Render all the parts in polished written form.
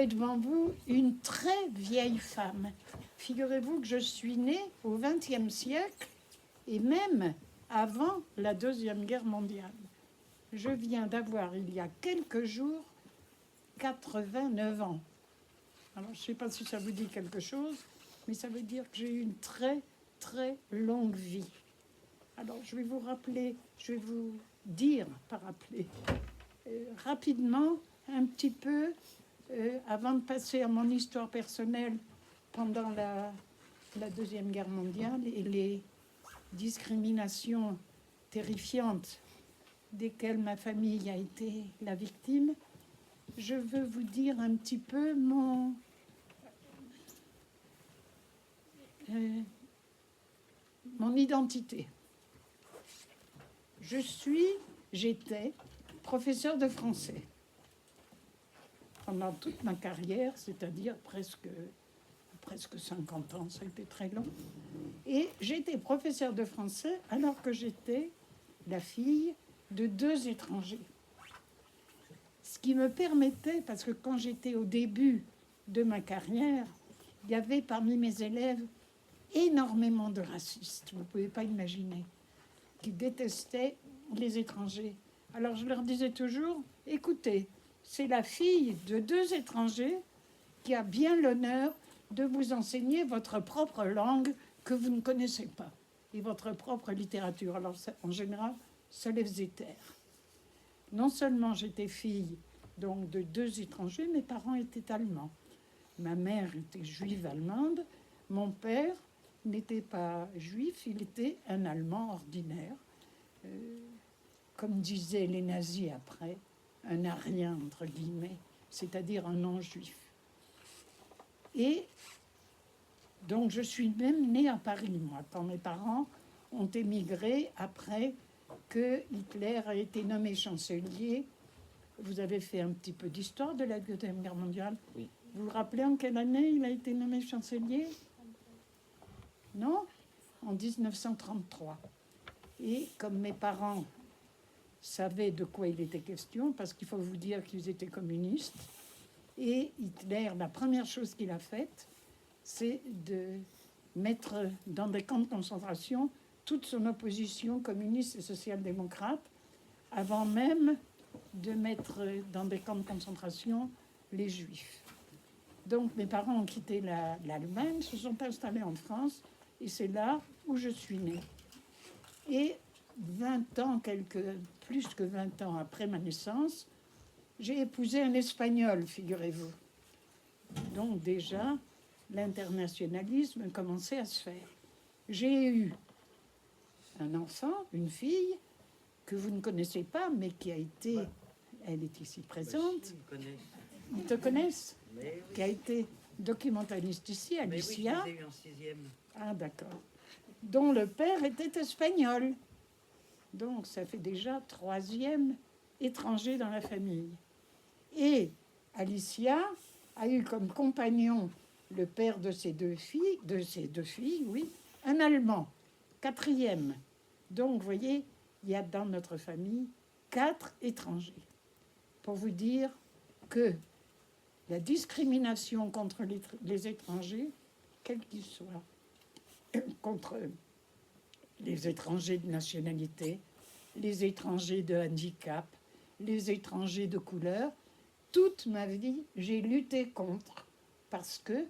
Devant vous une très vieille femme. Figurez-vous que je suis née au XXe siècle et même avant la Deuxième Guerre mondiale. Je viens d'avoir, il y a quelques jours, 89 ans. Alors, je ne sais pas si ça vous dit quelque chose, mais ça veut dire que j'ai eu une très, très longue vie. Alors, je vais vous dire, pas rappeler, rapidement, un petit peu, avant de passer à mon histoire personnelle pendant la Deuxième Guerre mondiale et les discriminations terrifiantes desquelles ma famille a été la victime, je veux vous dire un petit peu mon identité. J'étais professeur de français pendant toute ma carrière, c'est-à-dire presque 50 ans, ça a été très long. Et j'étais professeur de français alors que j'étais la fille de 2 étrangers. Ce qui me permettait, parce que quand j'étais au début de ma carrière, il y avait parmi mes élèves énormément de racistes, vous ne pouvez pas imaginer, qui détestaient les étrangers. Alors je leur disais toujours, écoutez, c'est la fille de 2 étrangers qui a bien l'honneur de vous enseigner votre propre langue que vous ne connaissez pas, et votre propre littérature. Alors ça, en général, ça les faisait taire. Non seulement j'étais fille donc de 2 étrangers, mes parents étaient allemands. Ma mère était juive allemande, mon père n'était pas juif, il était un Allemand ordinaire. Comme disaient les nazis après, un arien, entre guillemets, c'est-à-dire un non-juif. Et donc je suis même née à Paris, moi, quand mes parents ont émigré après que Hitler a été nommé chancelier. Vous avez fait un petit peu d'histoire de la Deuxième Guerre mondiale. Oui. Vous vous rappelez en quelle année il a été nommé chancelier? Non? En 1933. Et comme mes parents savaient de quoi il était question, parce qu'il faut vous dire qu'ils étaient communistes, et Hitler, la première chose qu'il a faite, c'est de mettre dans des camps de concentration toute son opposition communiste et social-démocrate, avant même de mettre dans des camps de concentration les Juifs. Donc mes parents ont quitté l'Allemagne, se sont installés en France, et c'est là où je suis née. Et 20 ans, plus que 20 ans après ma naissance, j'ai épousé un Espagnol, figurez-vous. Donc déjà, l'internationalisme commençait à se faire. J'ai eu un enfant, une fille, que vous ne connaissez pas, mais qui a été... Elle est ici présente. Ils te connaissent? Oui. Qui a été documentaliste ici, Alicia. Oui, je l'ai eu en 6e. Ah, d'accord. Dont le père était espagnol. Donc, ça fait déjà 3e étranger dans la famille. Et Alicia a eu comme compagnon le père de ses deux filles, oui, un Allemand, 4e. Donc, vous voyez, il y a dans notre famille 4 étrangers. Pour vous dire que la discrimination contre les étrangers, quels qu'ils soient, contre les étrangers de nationalité, les étrangers de handicap, les étrangers de couleur, toute ma vie, j'ai lutté contre, parce que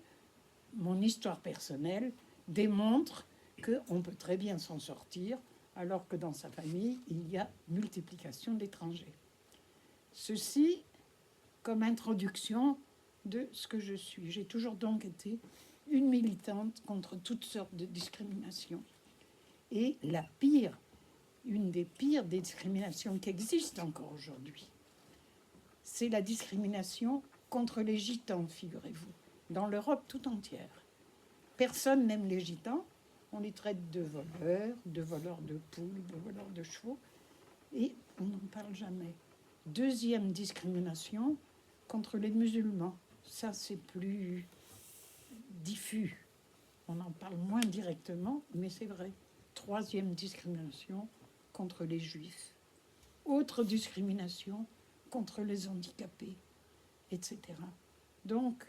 mon histoire personnelle démontre qu'on peut très bien s'en sortir, alors que dans sa famille, il y a multiplication d'étrangers. Ceci comme introduction de ce que je suis. J'ai toujours donc été une militante contre toutes sortes de discriminations. Et la pire, une des pires des discriminations qui existent encore aujourd'hui, c'est la discrimination contre les gitans, figurez-vous, dans l'Europe tout entière. Personne n'aime les gitans, on les traite de voleurs de poules, de voleurs de chevaux, et on n'en parle jamais. 2e discrimination, contre les musulmans. Ça, c'est plus diffus. On en parle moins directement, mais c'est vrai. 3e discrimination, contre les juifs. Autre discrimination, contre les handicapés, etc. Donc,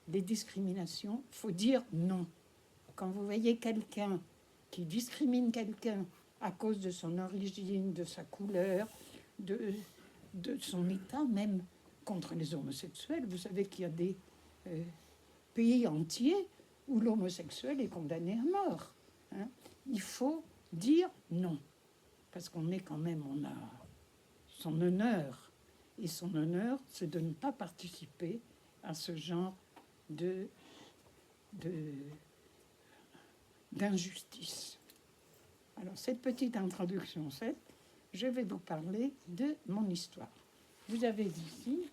les discriminations, il faut dire non. Quand vous voyez quelqu'un qui discrimine quelqu'un à cause de son origine, de sa couleur, de son état même contre les homosexuels, vous savez qu'il y a des pays entiers où l'homosexuel est condamné à mort. Hein. Il faut dire non, parce qu'on est quand même, on a son honneur. Et son honneur, c'est de ne pas participer à ce genre d'injustice. Alors, cette petite introduction faite, je vais vous parler de mon histoire. Vous avez ici,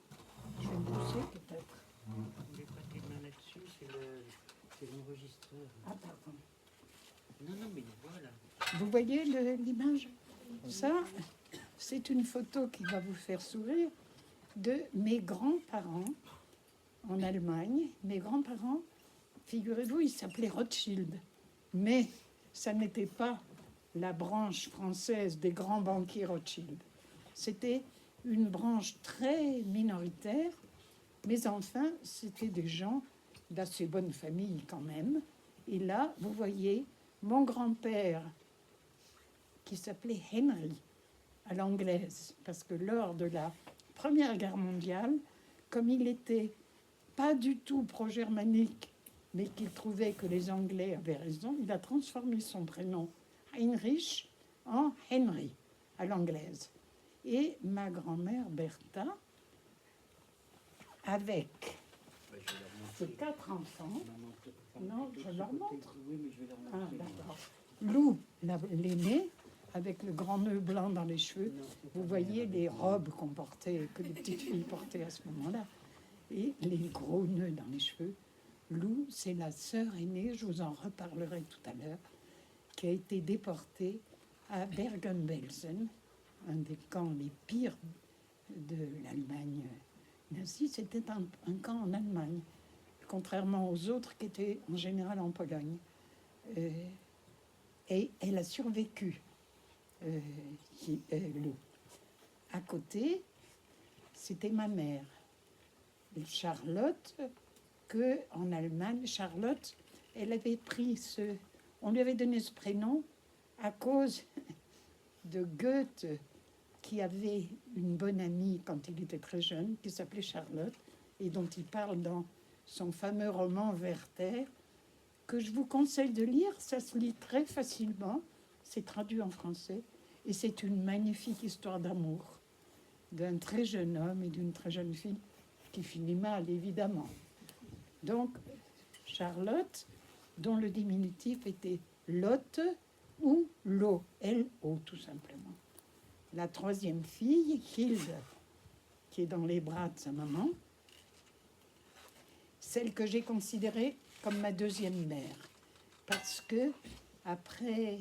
je vais me pousser peut-être. Vous voulez pas tes mains là-dessus, c'est l'enregistreur. Ah, pardon. Non, mais voilà. Vous voyez l'image? Ça, c'est une photo qui va vous faire sourire de mes grands-parents en Allemagne. Mes grands-parents, figurez-vous, ils s'appelaient Rothschild. Mais ça n'était pas la branche française des grands banquiers Rothschild. C'était une branche très minoritaire, mais enfin, c'était des gens d'assez bonne famille quand même. Et là, vous voyez mon grand-père, qui s'appelait Henry, à l'anglaise, parce que lors de la Première Guerre mondiale, comme il n'était pas du tout pro-germanique, mais qu'il trouvait que les Anglais avaient raison, il a transformé son prénom Heinrich en Henry, à l'anglaise. Et ma grand-mère Bertha, avec ses 4 enfants, non, je leur montre. Oui, mais je vais leur Ah, montrer. d'accord. Lou, l'aînée, avec le grand nœud blanc dans les cheveux. Vous voyez les robes qu'on portait, que les petites filles portaient à ce moment-là. Et les gros nœuds dans les cheveux. Lou, c'est la sœur aînée, je vous en reparlerai tout à l'heure, qui a été déportée à Bergen-Belsen, un des camps les pires de l'Allemagne nazie. C'était un camp en Allemagne, contrairement aux autres qui étaient en général en Pologne. Et elle a survécu, Lou. À côté, c'était ma mère, Charlotte, que en Allemagne, Charlotte, elle avait pris on lui avait donné ce prénom à cause de Goethe, qui avait une bonne amie quand il était très jeune, qui s'appelait Charlotte, et dont il parle dans son fameux roman Werther, que je vous conseille de lire. Ça se lit très facilement, c'est traduit en français, et c'est une magnifique histoire d'amour d'un très jeune homme et d'une très jeune fille qui finit mal, évidemment. Donc, Charlotte, dont le diminutif était Lotte ou Lo, L-O tout simplement. La troisième fille, Hilde, qui est dans les bras de sa maman, celle que j'ai considérée comme ma deuxième mère, parce que après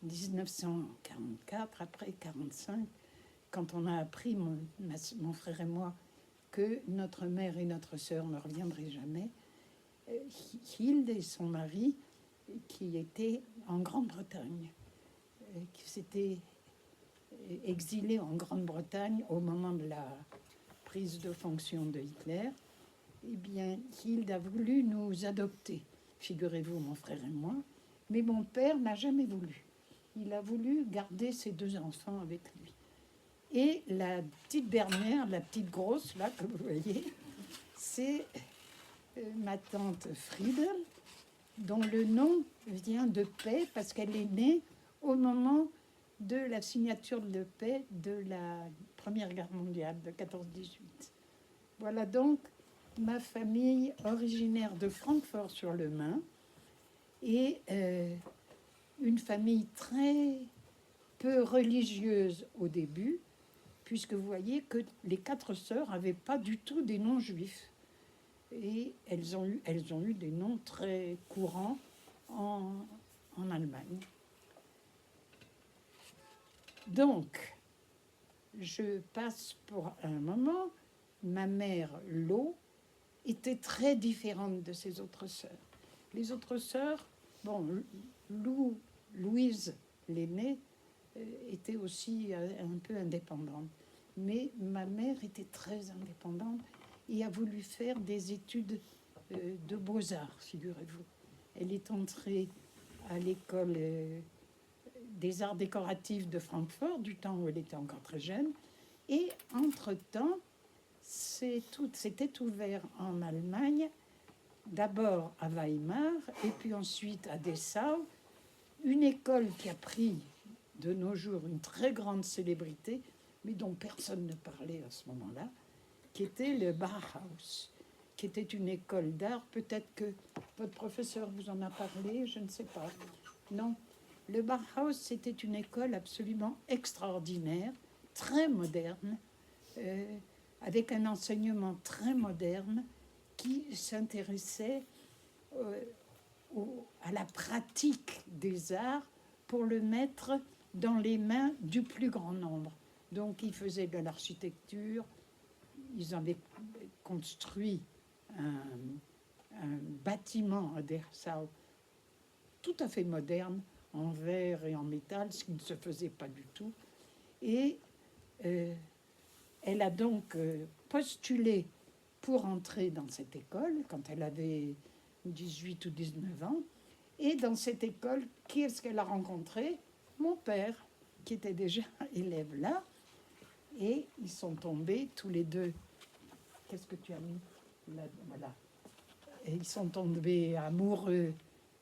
1944, après 1945, quand on a appris, mon frère et moi, que notre mère et notre sœur ne reviendraient jamais, Hilde et son mari, qui étaient en Grande-Bretagne, qui s'étaient exilés en Grande-Bretagne au moment de la prise de fonction de Hitler, eh bien, Hilde a voulu nous adopter, figurez-vous, mon frère et moi, mais mon père n'a jamais voulu. Il a voulu garder ses 2 enfants avec lui. Et la petite dernière, la petite grosse, là, que vous voyez, c'est ma tante Friedel, dont le nom vient de paix, parce qu'elle est née au moment de la signature de paix de la Première Guerre mondiale, de 14-18. Voilà donc ma famille originaire de Francfort-sur-le-Main, et une famille très peu religieuse au début, puisque vous voyez que les 4 sœurs n'avaient pas du tout des noms juifs. Et elles ont eu des noms très courants en Allemagne. Donc, je passe pour un moment. Ma mère, Lo, était très différente de ses autres sœurs. Les autres sœurs, bon, Louise, l'aînée, était aussi un peu indépendante. Mais ma mère était très indépendante et a voulu faire des études de beaux-arts, figurez-vous. Elle est entrée à l'école des arts décoratifs de Francfort, du temps où elle était encore très jeune. Et entre-temps, c'était ouvert en Allemagne, d'abord à Weimar, et puis ensuite à Dessau, une école qui a pris de nos jours une très grande célébrité, mais dont personne ne parlait à ce moment-là, qui était le Bauhaus, qui était une école d'art. Peut-être que votre professeur vous en a parlé, je ne sais pas. Non, le Bauhaus, c'était une école absolument extraordinaire, très moderne, avec un enseignement très moderne qui s'intéressait à la pratique des arts pour le mettre dans les mains du plus grand nombre. Donc, ils faisaient de l'architecture, ils avaient construit un bâtiment à Dessau tout à fait moderne, en verre et en métal, ce qui ne se faisait pas du tout. Et elle a donc postulé pour entrer dans cette école quand elle avait 18 ou 19 ans. Et dans cette école, qui est-ce qu'elle a rencontré? Mon père, qui était déjà élève là. Et ils sont tombés tous les deux. Qu'est-ce que tu as mis là? Voilà. Et ils sont tombés amoureux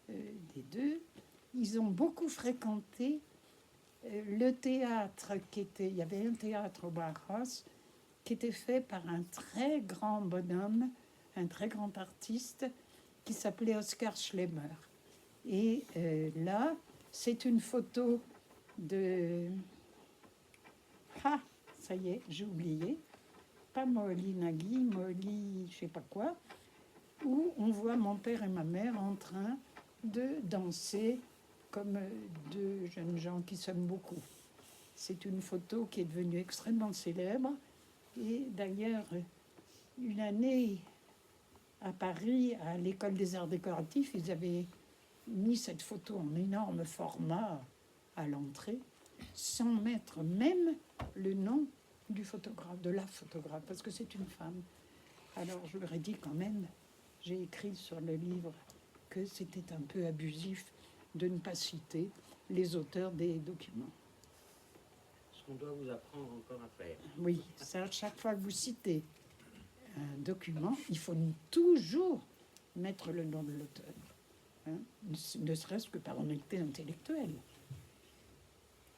des deux. Ils ont beaucoup fréquenté le théâtre il y avait un théâtre au Bauhaus qui était fait par un très grand bonhomme, un très grand artiste qui s'appelait Oskar Schlemmer. Et là, c'est une photo de... Ah, ça y est, j'ai oublié. Pas Molly Nagy, Molly je sais pas quoi, où on voit mon père et ma mère en train de danser comme deux jeunes gens qui s'aiment beaucoup. C'est une photo qui est devenue extrêmement célèbre. Et d'ailleurs, une année à Paris, à l'école des arts décoratifs, ils avaient mis cette photo en énorme format à l'entrée, sans mettre même le nom du photographe, de la photographe, parce que c'est une femme. Alors je leur ai dit quand même, j'ai écrit sur le livre que c'était un peu abusif de ne pas citer les auteurs des documents. Ce qu'on doit vous apprendre encore à faire. Oui, ça, chaque fois que vous citez un document, il faut toujours mettre le nom de l'auteur, hein, ne serait-ce que par honnêteté intellectuelle.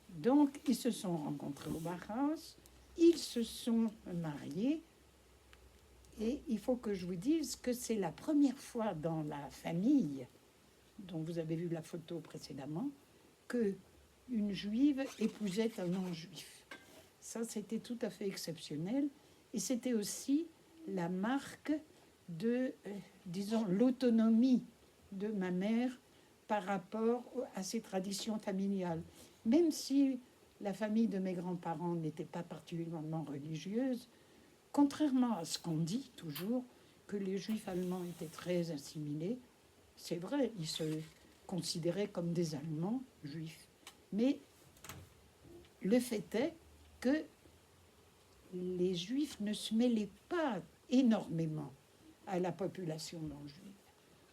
Donc, ils se sont rencontrés au Bauhaus, ils se sont mariés, et il faut que je vous dise que c'est la première fois dans la famille, dont vous avez vu la photo précédemment, que une juive épousait un non-juif. Ça, c'était tout à fait exceptionnel, et c'était aussi la marque de, disons, l'autonomie de ma mère par rapport à ses traditions familiales. Même si la famille de mes grands-parents n'était pas particulièrement religieuse, contrairement à ce qu'on dit toujours, que les juifs allemands étaient très assimilés, c'est vrai, ils se considéraient comme des Allemands juifs. Mais le fait est que les juifs ne se mêlaient pas énormément à la population non juive.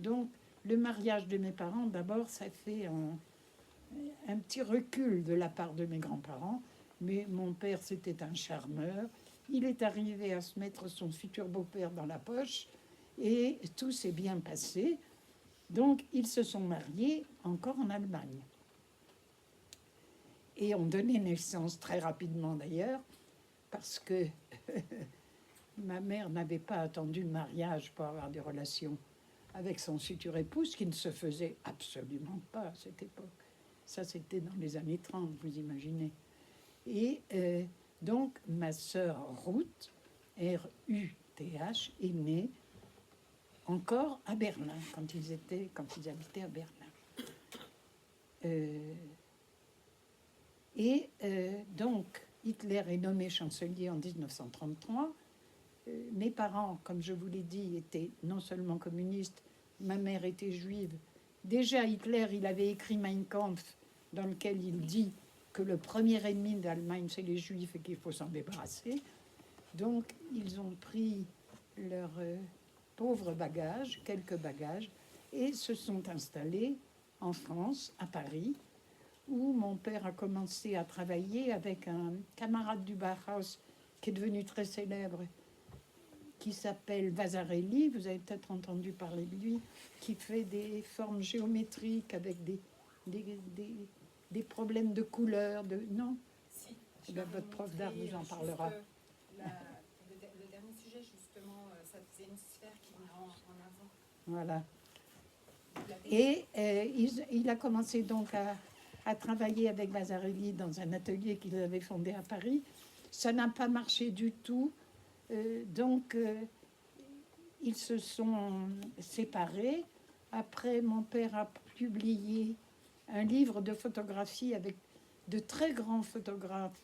Donc, le mariage de mes parents, d'abord, ça fait un petit recul de la part de mes grands-parents. Mais mon père, c'était un charmeur. Il est arrivé à se mettre son futur beau-père dans la poche et tout s'est bien passé. Donc, ils se sont mariés encore en Allemagne. Et ont donné naissance très rapidement d'ailleurs, parce que ma mère n'avait pas attendu le mariage pour avoir des relations avec son futur époux, ce qui ne se faisait absolument pas à cette époque. Ça, c'était dans les années 30, vous imaginez. Et donc, ma sœur Ruth, R-U-T-H, est née encore à Berlin, quand ils habitaient à Berlin. Donc, Hitler est nommé chancelier en 1933. Mes parents, comme je vous l'ai dit, étaient non seulement communistes, ma mère était juive. Déjà, Hitler, il avait écrit Mein Kampf, dans lequel il dit que le premier ennemi d'Allemagne, c'est les juifs et qu'il faut s'en débarrasser. Donc, ils ont pris leurs pauvres bagages, quelques bagages, et se sont installés en France, à Paris, où mon père a commencé à travailler avec un camarade du Bauhaus qui est devenu très célèbre, qui s'appelle Vasarely. Vous avez peut-être entendu parler de lui, qui fait des formes géométriques avec des, des, des problèmes de couleur. Non, Si, eh bien, votre prof d'art vous en parlera. Le dernier sujet, justement, ça faisait une sphère qui venait en avant. Voilà. Et il a commencé donc à travailler avec Vasarely dans un atelier qu'il avait fondé à Paris. Ça n'a pas marché du tout. Donc, ils se sont séparés. Après, mon père a publié un livre de photographie avec de très grands photographes,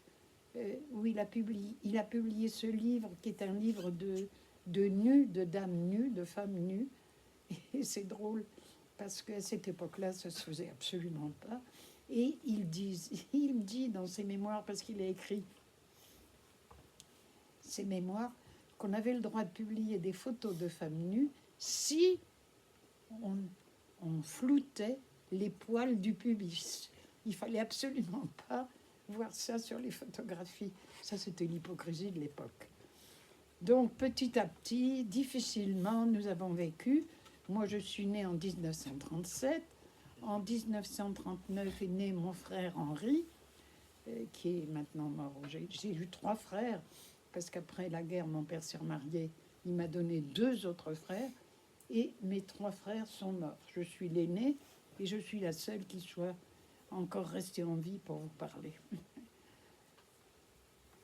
où il a publié ce livre qui est un livre de nus, de dames nues, de femmes nues. Et c'est drôle parce qu'à cette époque-là, ça se faisait absolument pas. Et il dit dans ses mémoires, parce qu'il a écrit ses mémoires, qu'on avait le droit de publier des photos de femmes nues si on floutait les poils du pubis. Il fallait absolument pas voir ça sur les photographies. Ça, c'était l'hypocrisie de l'époque. Donc, petit à petit, difficilement, nous avons vécu. Moi, je suis née en 1937. En 1939 est né mon frère Henri, qui est maintenant mort. J'ai eu 3 frères, parce qu'après la guerre, mon père s'est remarié. Il m'a donné 2 autres frères, et mes 3 frères sont morts. Je suis l'aînée, et je suis la seule qui soit encore restée en vie pour vous parler.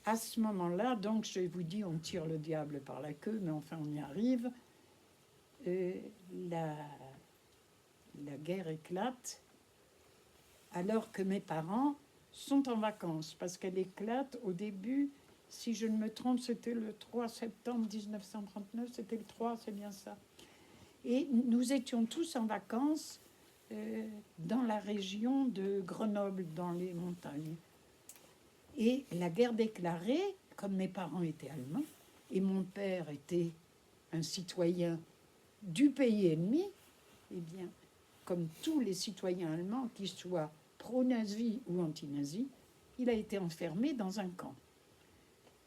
À ce moment-là, donc, je vous dis, on tire le diable par la queue, mais enfin, on y arrive. La guerre éclate alors que mes parents sont en vacances, parce qu'elle éclate au début, si je ne me trompe, c'était le 3 septembre 1939, c'était le 3, c'est bien ça. Et nous étions tous en vacances dans la région de Grenoble, dans les montagnes. Et la guerre déclarée, comme mes parents étaient allemands, et mon père était un citoyen du pays ennemi, eh bien, comme tous les citoyens allemands, qu'ils soient pro-nazis ou anti-nazis, il a été enfermé dans un camp.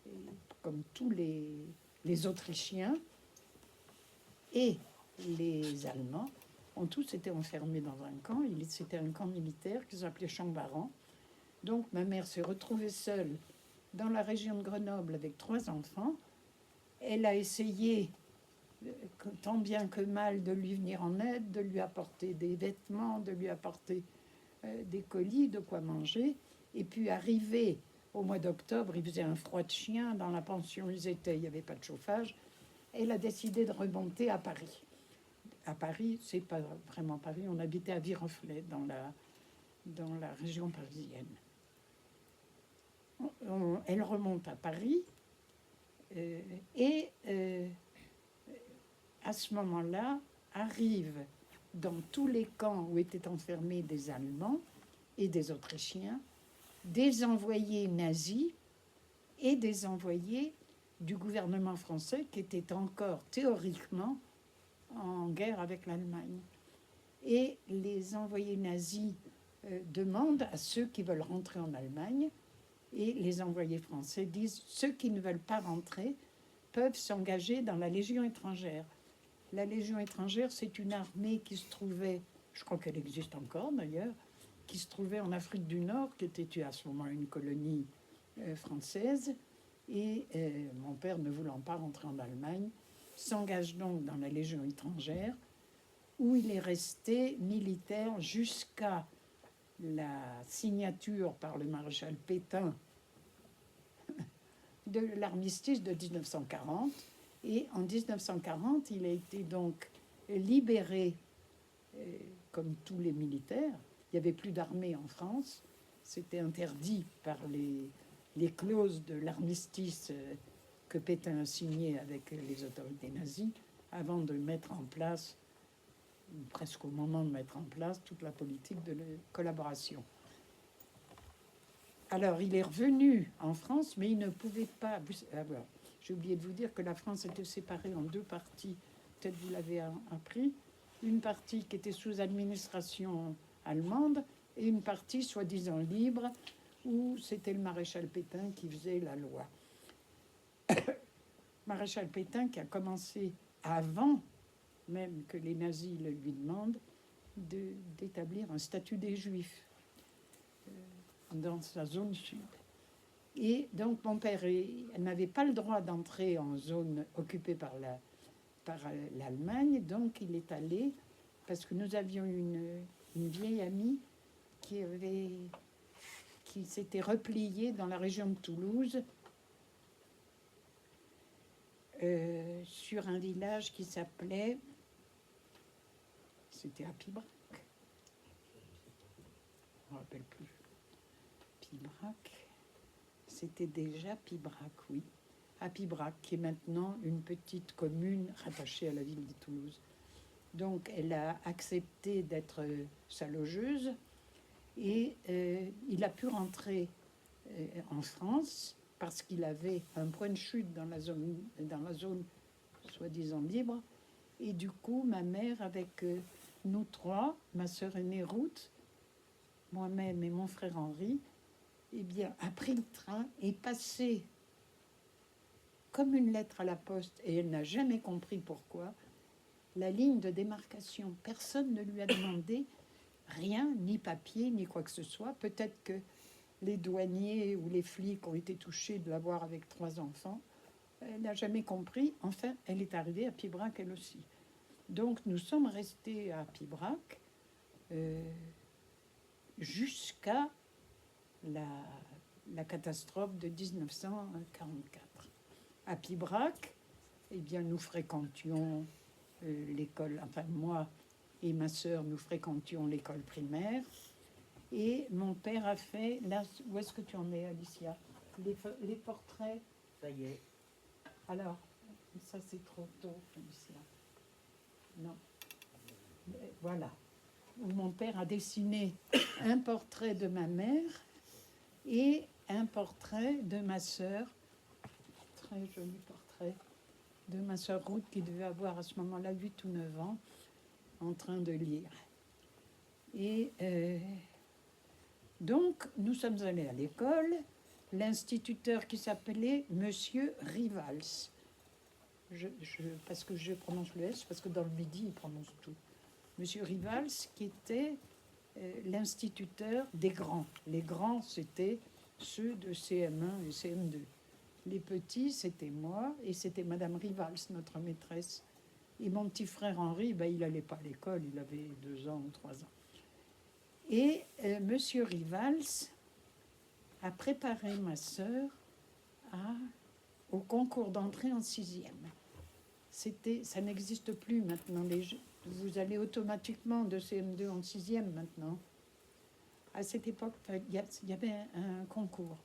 Et comme tous les Autrichiens et les Allemands ont tous été enfermés dans un camp. C'était un camp militaire qui s'appelait Chambaran. Donc ma mère s'est retrouvée seule dans la région de Grenoble avec 3 enfants. Elle a essayé, tant bien que mal, de lui venir en aide, de lui apporter des vêtements, de lui apporter des colis, de quoi manger. Et puis arrivé au mois d'octobre, il faisait un froid de chien dans la pension où ils étaient, il n'y avait pas de chauffage. Elle a décidé de remonter à Paris. À Paris, c'est pas vraiment Paris, on habitait à Viroflay, dans la région parisienne. Elle remonte à Paris et à ce moment-là arrivent dans tous les camps où étaient enfermés des Allemands et des Autrichiens, des envoyés nazis et des envoyés du gouvernement français qui étaient encore théoriquement en guerre avec l'Allemagne. Et les envoyés nazis demandent à ceux qui veulent rentrer en Allemagne, et les envoyés français disent ceux qui ne veulent pas rentrer peuvent s'engager dans la Légion étrangère. La Légion étrangère, c'est une armée qui se trouvait, je crois qu'elle existe encore d'ailleurs, qui se trouvait en Afrique du Nord, qui était à ce moment une colonie française. Et mon père, ne voulant pas rentrer en Allemagne, s'engage donc dans la Légion étrangère, où il est resté militaire jusqu'à la signature par le maréchal Pétain de l'armistice de 1940. Et en 1940, il a été donc libéré, comme tous les militaires. Il n'y avait plus d'armée en France. C'était interdit par les clauses de l'armistice que Pétain a signé avec les autorités nazies avant de mettre en place, presque au moment de mettre en place, toute la politique de collaboration. Alors, il est revenu en France, mais il ne pouvait pas... J'ai oublié de vous dire que la France était séparée en deux parties. Peut-être vous l'avez appris. Une partie qui était sous administration allemande et une partie soi-disant libre, où c'était le maréchal Pétain qui faisait la loi. Maréchal Pétain qui a commencé, avant même que les nazis le lui demandent, d'établir un statut des Juifs dans sa zone sud. Et donc mon père n'avait pas le droit d'entrer en zone occupée par l'Allemagne, donc il est allé, parce que nous avions une vieille amie qui s'était repliée dans la région de Toulouse, sur un village qui s'appelait, c'était à Pibrac, je ne me rappelle plus, Pibrac, c'était déjà Pibrac, oui, à Pibrac, qui est maintenant une petite commune rattachée à la ville de Toulouse. Donc elle a accepté d'être sa logeuse et il a pu rentrer en France parce qu'il avait un point de chute dans la zone soi-disant libre. Et du coup, ma mère, avec nous trois, ma sœur aînée Ruth, moi-même et mon frère Henri, eh bien, a pris le train et passé comme une lettre à la poste, et elle n'a jamais compris pourquoi, la ligne de démarcation. Personne ne lui a demandé rien, ni papier, ni quoi que ce soit. Peut-être que les douaniers ou les flics ont été touchés de la voir avec 3 enfants. Elle n'a jamais compris. Enfin, elle est arrivée à Pibrac, elle aussi. Donc, nous sommes restés à Pibrac jusqu'à la catastrophe de 1944. À Pibrac, eh bien, nous fréquentions l'école, enfin moi et ma sœur, nous fréquentions l'école primaire. Et mon père a fait, là, où est-ce que tu en es, Alicia? Les portraits. Ça y est. Alors, ça c'est trop tôt, Alicia. Non. Mais voilà. Où mon père a dessiné un portrait de ma mère et un portrait de ma sœur. Très joli portrait de ma sœur Ruth, qui devait avoir à ce moment-là 8 ou 9 ans, en train de lire. Et donc, nous sommes allés à l'école. L'instituteur qui s'appelait Monsieur Rivals. Parce que je prononce le S, parce que dans le Midi, il prononce tout. Monsieur Rivals, qui était l'instituteur des grands. Les grands, c'était ceux de CM1 et CM2. Les petits, c'était moi, et c'était Madame Rivals, notre maîtresse. Et mon petit frère Henri, ben, il n'allait pas à l'école, il avait 2 ans ou 3 ans. Et Monsieur Rivals a préparé ma sœur au concours d'entrée en 6e. Ça n'existe plus maintenant. Vous allez automatiquement de CM2 en 6e maintenant. À cette époque, il y avait un concours.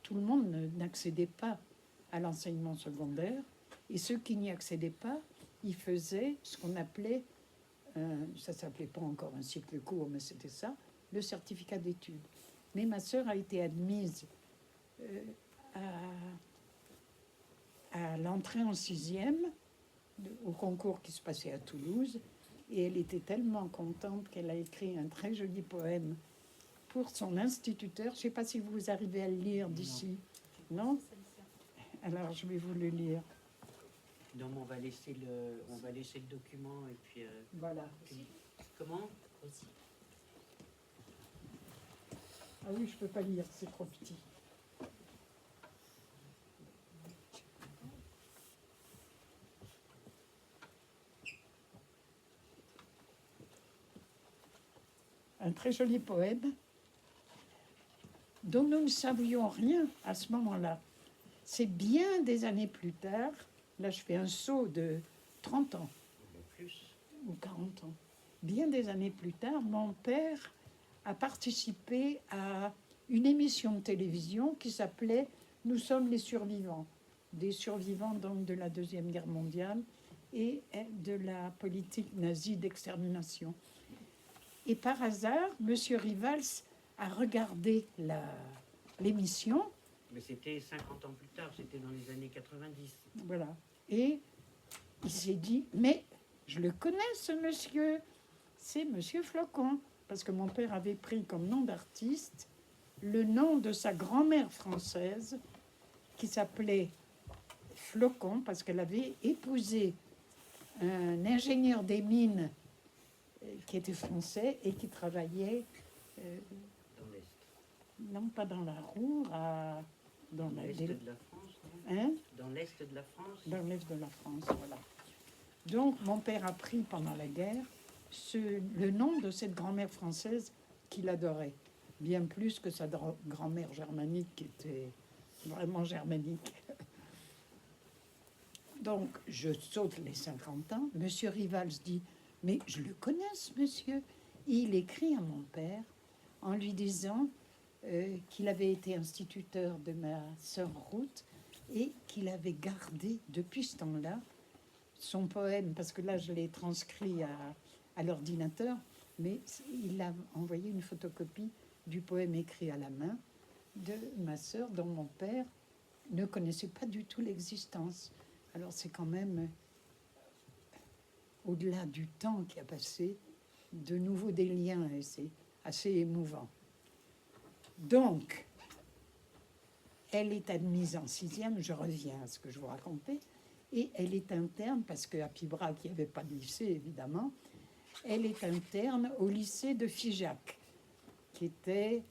Tout le monde n'accédait pas à l'enseignement secondaire. Et ceux qui n'y accédaient pas, ils faisaient ce qu'on appelait, ça ne s'appelait pas encore un cycle court, mais c'était ça, le certificat d'études. Mais ma sœur a été admise à l'entrée en 6e, au concours qui se passait à Toulouse, et elle était tellement contente qu'elle a écrit un très joli poème pour son instituteur. Je ne sais pas si vous arrivez à le lire d'ici. Non? Alors je vais vous le lire. Donc on va laisser le document et puis Voilà. comment aussi. Ah oui, je ne peux pas lire, c'est trop petit. Un très joli poème dont nous ne savions rien à ce moment-là. C'est bien des années plus tard, là je fais un saut de 30 ans, Plus. ou 40 ans, bien des années plus tard, mon père a participé à une émission de télévision qui s'appelait « Nous sommes les survivants », des survivants donc de la Deuxième Guerre mondiale et de la politique nazie d'extermination. Et par hasard, M. Rivals a regardé l'émission Mais c'était 50 ans plus tard, c'était dans les années 90. Voilà. Et il s'est dit, mais je le connais, ce monsieur. C'est Monsieur Flocon. Parce que mon père avait pris comme nom d'artiste le nom de sa grand-mère française qui s'appelait Flocon parce qu'elle avait épousé un ingénieur des mines qui était français et qui travaillait, Dans l'Est. non pas dans la Roue, dans Dans la, l'Est de la France, non? hein, Dans l'Est de la France. dans l'Est de la France, voilà. Donc mon père a pris pendant la guerre le nom de cette grand-mère française qu'il adorait, bien plus que sa grand-mère germanique qui était vraiment germanique. Donc je saute les 50 ans. Monsieur Rival se dit, mais je le connais ce monsieur. Il écrit à mon père en lui disant qu'il avait été instituteur de ma sœur Ruth et qu'il avait gardé depuis ce temps-là son poème, parce que là je l'ai transcrit à l'ordinateur, mais il a envoyé une photocopie du poème écrit à la main de ma sœur dont mon père ne connaissait pas du tout l'existence. Alors c'est quand même, au-delà du temps qui a passé, de nouveau des liens, et c'est assez émouvant. Donc, elle est admise en 6e, je reviens à ce que je vous racontais, et elle est interne, parce qu'à Pibrac, il n'y avait pas de lycée, évidemment, elle est interne au lycée de Figeac, qui était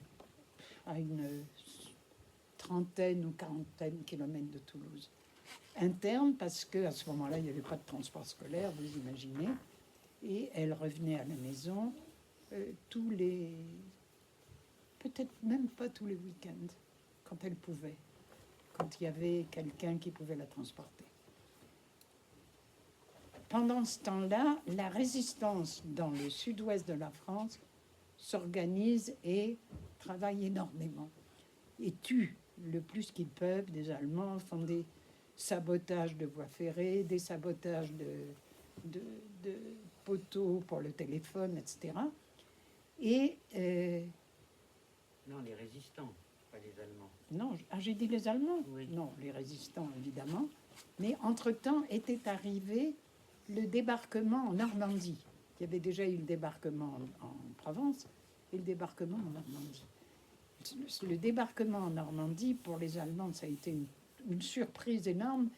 à une trentaine ou quarantaine de kilomètres de Toulouse. Interne parce qu'à ce moment-là, il n'y avait pas de transport scolaire, vous imaginez, et elle revenait à la maison tous les... peut-être même pas tous les week-ends, quand elle pouvait, quand il y avait quelqu'un qui pouvait la transporter. Pendant ce temps-là, la résistance dans le sud-ouest de la France s'organise et travaille énormément et tue le plus qu'ils peuvent des Allemands, font des sabotages de voies ferrées, des sabotages de poteaux pour le téléphone, etc. Et Non, les résistants, pas les Allemands. non, j'ai dit les Allemands. Oui. Non, les résistants, évidemment. Mais entre-temps était arrivé le débarquement en Normandie. Il y avait déjà eu le débarquement en Provence et le débarquement en Normandie. Le débarquement en Normandie, pour les Allemands, ça a été une surprise énorme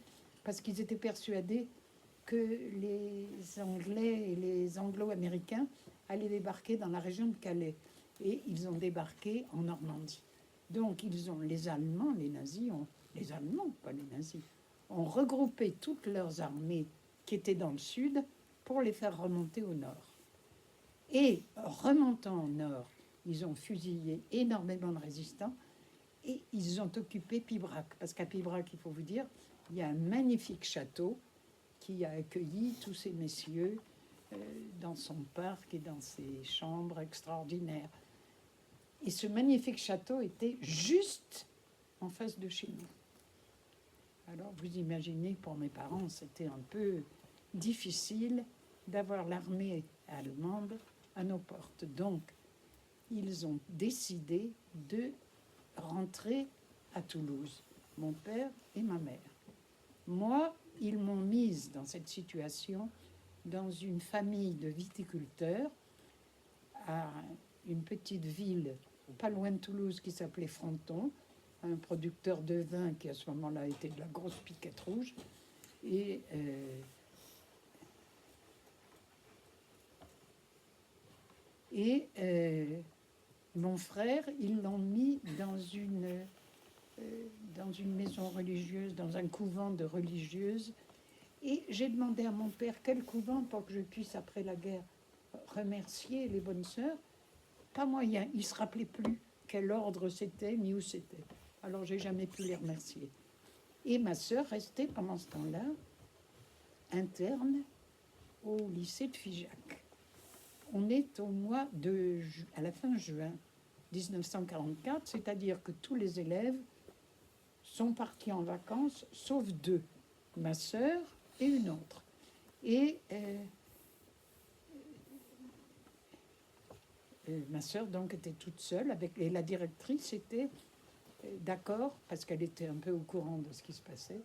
parce qu'ils étaient persuadés que les Anglais et les Anglo-Américains allaient débarquer dans la région de Calais. Et ils ont débarqué en Normandie. Donc, les Allemands, les nazis, les Allemands, pas les nazis, ont regroupé toutes leurs armées qui étaient dans le sud pour les faire remonter au nord. Et remontant au nord, ils ont fusillé énormément de résistants et ils ont occupé Pibrac. Parce qu'à Pibrac, il faut vous dire, il y a un magnifique château qui a accueilli tous ces messieurs dans son parc et dans ses chambres extraordinaires. Et ce magnifique château était juste en face de chez nous. Alors vous imaginez, pour mes parents, c'était un peu difficile d'avoir l'armée allemande à nos portes. Donc, ils ont décidé de rentrer à Toulouse, mon père et ma mère. Moi, ils m'ont mise dans cette situation dans une famille de viticulteurs à une petite ville pas loin de Toulouse qui s'appelait Fronton, un producteur de vin qui à ce moment-là était de la grosse piquette rouge. Et mon frère, ils l'ont mis dans une maison religieuse, dans un couvent de religieuses. Et j'ai demandé à mon père quel couvent pour que je puisse, après la guerre, remercier les bonnes sœurs. Pas moyen, il ne se rappelait plus quel ordre c'était, ni où c'était. Alors, j'ai jamais pu les remercier. Et ma sœur restait pendant ce temps-là interne au lycée de Figeac. On est au mois à la fin juin 1944, c'est-à-dire que tous les élèves sont partis en vacances, sauf deux, ma sœur et une autre. Et ma sœur donc était toute seule et la directrice était d'accord, parce qu'elle était un peu au courant de ce qui se passait,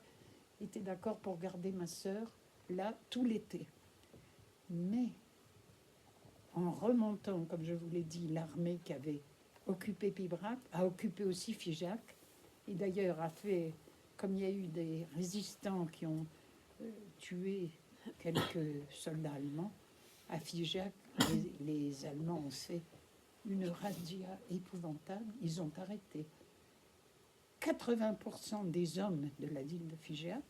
était d'accord pour garder ma sœur là tout l'été. Mais en remontant, comme je vous l'ai dit, l'armée qui avait occupé Pibrac a occupé aussi Figeac, et d'ailleurs a fait, comme il y a eu des résistants qui ont tué quelques soldats allemands, à Figeac, les Allemands ont fait une razzia épouvantable, ils ont arrêté 80% des hommes de la ville de Figeac,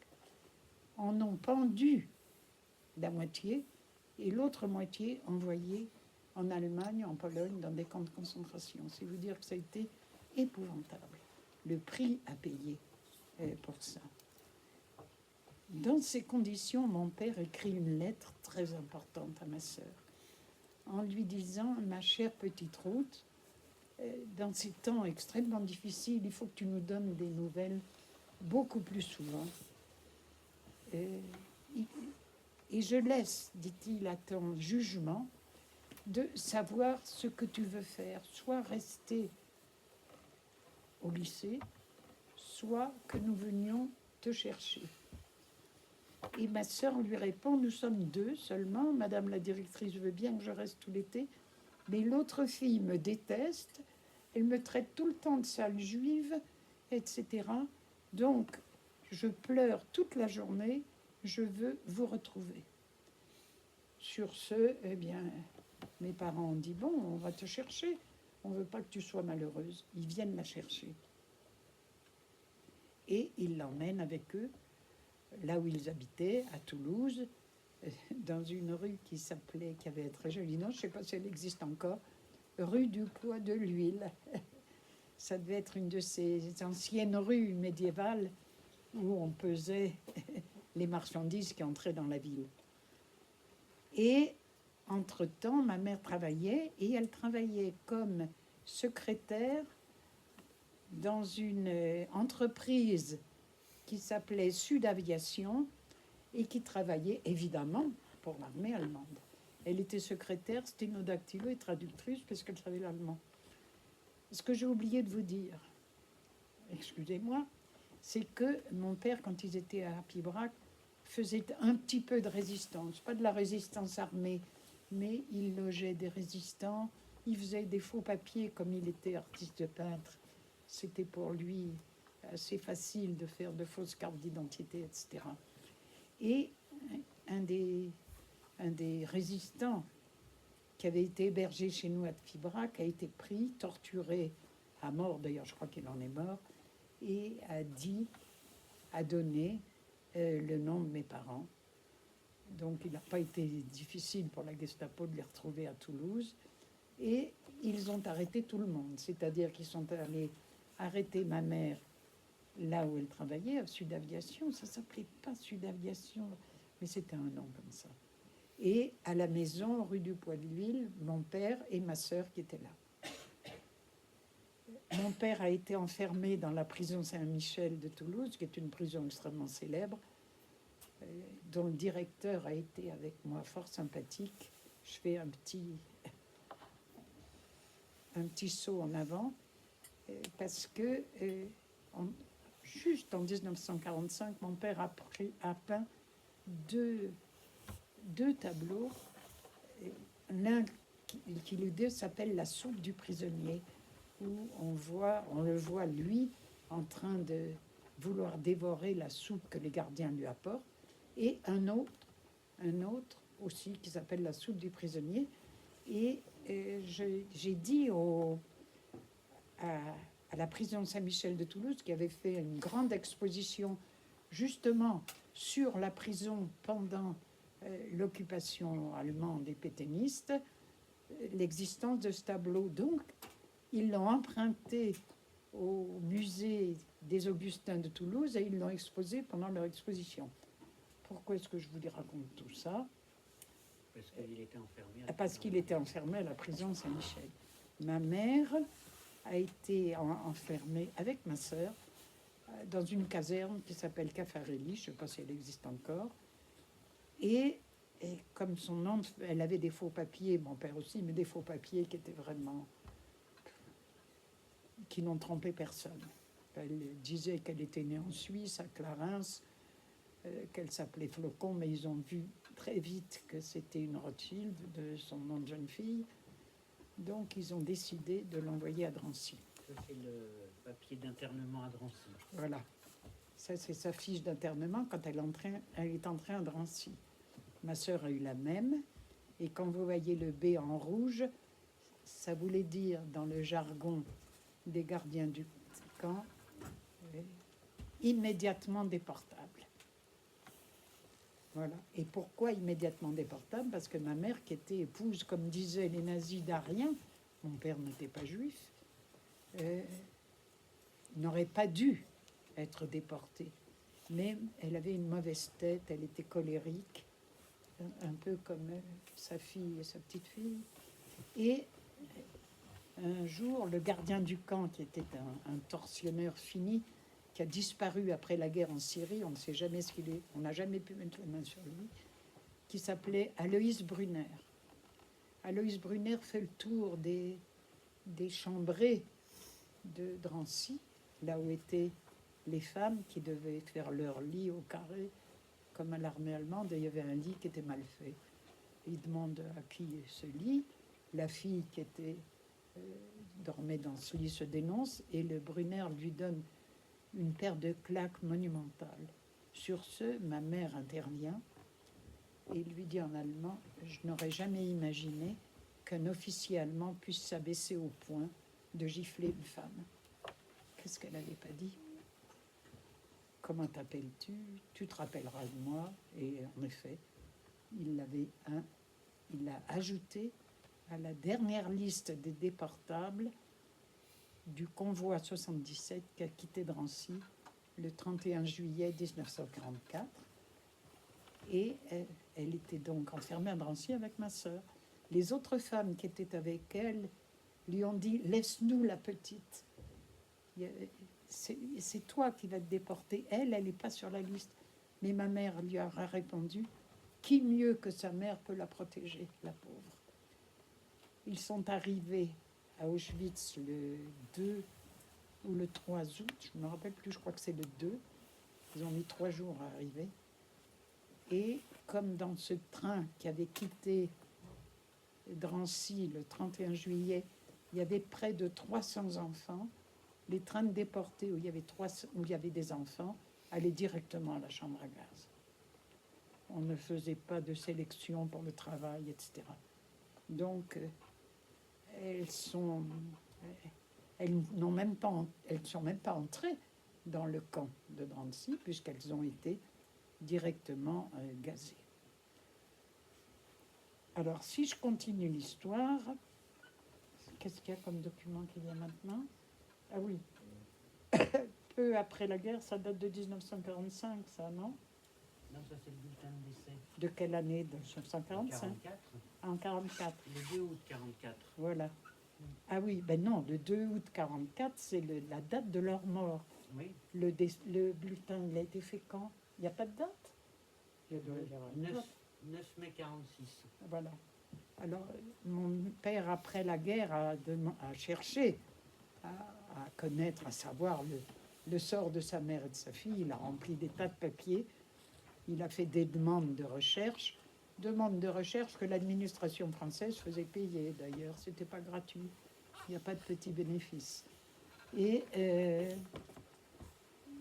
en ont pendu la moitié, et l'autre moitié envoyée en Allemagne, en Pologne, dans des camps de concentration. C'est vous dire que ça a été épouvantable, le prix à payer pour ça. Dans ces conditions, mon père écrit une lettre très importante à ma sœur, en lui disant « Ma chère petite Ruth, dans ces temps extrêmement difficiles, il faut que tu nous donnes des nouvelles beaucoup plus souvent. Et je laisse, dit-il, à ton jugement de savoir ce que tu veux faire, soit rester au lycée, soit que nous venions te chercher. » Et ma sœur lui répond, nous sommes deux seulement, madame la directrice veut bien que je reste tout l'été, mais l'autre fille me déteste, elle me traite tout le temps de sale juive, etc. Donc, je pleure toute la journée, je veux vous retrouver. Sur ce, eh bien, mes parents ont dit, bon, on va te chercher, on ne veut pas que tu sois malheureuse. Ils viennent la chercher. Et ils l'emmènent avec eux, là où ils habitaient, à Toulouse, dans une rue qui avait un très joli nom, je ne sais pas si elle existe encore, rue du Poids de l'Huile. Ça devait être une de ces anciennes rues médiévales où on pesait les marchandises qui entraient dans la ville. Et entre-temps, ma mère travaillait, et elle travaillait comme secrétaire dans une entreprise qui s'appelait Sud Aviation et qui travaillait évidemment pour l'armée allemande. Elle était secrétaire, sténodactylo et traductrice parce qu'elle savait l'allemand. Ce que j'ai oublié de vous dire, excusez-moi, c'est que mon père, quand ils étaient à Pibrac, faisait un petit peu de résistance, pas de la résistance armée, mais il logeait des résistants, il faisait des faux papiers comme il était artiste peintre. C'était pour lui assez facile de faire de fausses cartes d'identité, etc. Et un des résistants qui avait été hébergé chez nous à Pibrac a été pris, torturé à mort, d'ailleurs je crois qu'il en est mort, et a donné le nom de mes parents. Donc il n'a pas été difficile pour la Gestapo de les retrouver à Toulouse. Et ils ont arrêté tout le monde, c'est-à-dire qu'ils sont allés arrêter ma mère là où elle travaillait, à Sud Aviation. Ça ne s'appelait pas Sud Aviation, mais c'était un nom comme ça. Et à la maison, rue du Poids de l'Huile, mon père et ma sœur qui étaient là. Mon père a été enfermé dans la prison Saint-Michel de Toulouse, qui est une prison extrêmement célèbre, dont le directeur a été avec moi fort sympathique. Je fais un petit saut en avant, parce que juste en 1945, mon père a peint deux tableaux. L'un qui les deux s'appelle La soupe du prisonnier, où on le voit lui en train de vouloir dévorer la soupe que les gardiens lui apportent, et un autre aussi qui s'appelle La soupe du prisonnier. Et j'ai dit à la prison Saint-Michel de Toulouse, qui avait fait une grande exposition justement sur la prison pendant l'occupation allemande et pétainistes, l'existence de ce tableau. Donc, ils l'ont emprunté au musée des Augustins de Toulouse et ils l'ont exposé pendant leur exposition. Pourquoi est-ce que je vous raconte tout ça? Parce qu'il était enfermé. Parce qu'il était enfermé à la prison Saint-Michel. Ma mère a été enfermée avec ma sœur dans une caserne qui s'appelle Caffarelli, je ne sais pas si elle existe encore. Et comme son nom, elle avait des faux papiers, mon père aussi, mais des faux papiers qui étaient vraiment... qui n'ont trompé personne. Elle disait qu'elle était née en Suisse, à Clarens, qu'elle s'appelait Flocon, mais ils ont vu très vite que c'était une Rothschild de son nom de jeune fille. Donc, ils ont décidé de l'envoyer à Drancy. Ça, c'est le papier d'internement à Drancy. Voilà. Ça, c'est sa fiche d'internement quand elle est entrée à Drancy. Ma sœur a eu la même. Et quand vous voyez le B en rouge, ça voulait dire, dans le jargon des gardiens du camp, immédiatement déportable. Voilà. Et pourquoi immédiatement déportable? Parce que ma mère, qui était épouse, comme disaient les nazis, d'Arien, mon père n'était pas juif, n'aurait pas dû être déportée. Mais elle avait une mauvaise tête, elle était colérique, un peu comme sa fille et sa petite fille. Et un jour, le gardien du camp, qui était un tortionneur fini, qui a disparu après la guerre en Syrie, on ne sait jamais ce qu'il est, on n'a jamais pu mettre la main sur lui, qui s'appelait Aloïs Brunner. Aloïs Brunner fait le tour des chambrées de Drancy, là où étaient les femmes qui devaient faire leur lit au carré, comme à l'armée allemande, et il y avait un lit qui était mal fait. Il demande à qui est ce lit. La fille qui dormait dans ce lit se dénonce, et le Brunner lui donne une paire de claques monumentales. Sur ce, ma mère intervient et lui dit en allemand: je n'aurais jamais imaginé qu'un officier allemand puisse s'abaisser au point de gifler une femme. Qu'est-ce qu'elle n'avait pas dit? Comment t'appelles-tu? Tu te rappelleras de moi. Et en effet, il l'a ajouté à la dernière liste des déportables du convoi 77 qui a quitté Drancy le 31 juillet 1944. Et elle était donc enfermée à Drancy avec ma sœur. Les autres femmes qui étaient avec elle lui ont dit: laisse-nous la petite. C'est toi qui vas te déporter. Elle n'est pas sur la liste. Mais ma mère lui a répondu: qui mieux que sa mère peut la protéger, la pauvre. Ils sont arrivés à Auschwitz le 2 ou le 3 août, je ne me rappelle plus, je crois que c'est le 2. Ils ont mis 3 jours à arriver. Et comme dans ce train qui avait quitté Drancy le 31 juillet, il y avait près de 300 enfants, les trains de déportés où il y avait des enfants allaient directement à la chambre à gaz. On ne faisait pas de sélection pour le travail, etc. Donc, elles ne sont même pas entrées dans le camp de Drancy, puisqu'elles ont été directement gazées. Alors, si je continue l'histoire, qu'est-ce qu'il y a comme document qu'il y a maintenant? Ah oui, peu après la guerre, ça date de 1945, ça, non? Non, ça c'est le bulletin de décès. De quelle année? De 1945? 44. En 44. Le 2 août 44. Voilà. Ah oui, ben non, le 2 août 44, c'est la date de leur mort. Oui. Le bulletin, il a été fait quand? Il n'y a pas de date? Il doit y avoir une date. 9 mai 46. Voilà. Alors, mon père, après la guerre, a cherché à connaître, à savoir le sort de sa mère et de sa fille. Il a rempli des tas de papiers. Il a fait des demandes de recherche que l'administration française faisait payer. D'ailleurs, c'était pas gratuit. Il n'y a pas de petits bénéfices. Et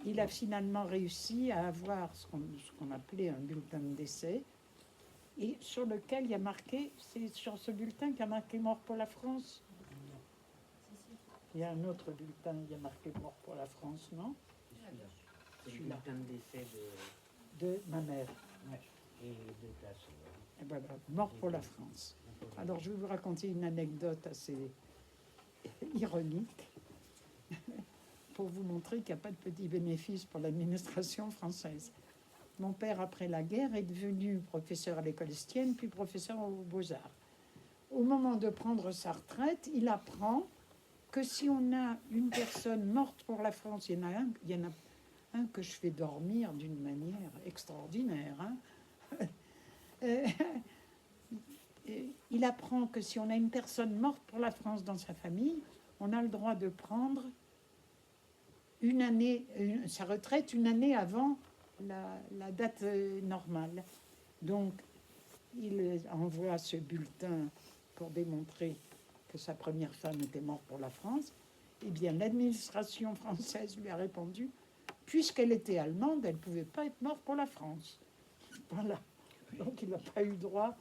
il a finalement réussi à avoir ce qu'on appelait un bulletin de décès, et sur lequel il y a marqué, c'est sur ce bulletin qu'il y a marqué mort pour la France. Il y a un autre bulletin, il y a marqué mort pour la France, non? C'est le bulletin de décès de ma mère. Ouais. Et de ta soeur. Et voilà, mort pour la France. Alors, je vais vous raconter une anecdote assez ironique pour vous montrer qu'il n'y a pas de petits bénéfices pour l'administration française. Mon père, après la guerre, est devenu professeur à l'école Estienne, puis professeur aux Beaux-Arts. Au moment de prendre sa retraite, il apprend que si on a une personne morte pour la France, il y en a un que je fais dormir d'une manière extraordinaire. Il apprend que si on a une personne morte pour la France dans sa famille, on a le droit de prendre sa retraite une année avant la date normale. Donc, il envoie ce bulletin pour démontrer que sa première femme était morte pour la France. Eh bien, l'administration française lui a répondu, puisqu'elle était allemande, elle ne pouvait pas être morte pour la France. Voilà. Donc, il n'a pas eu droit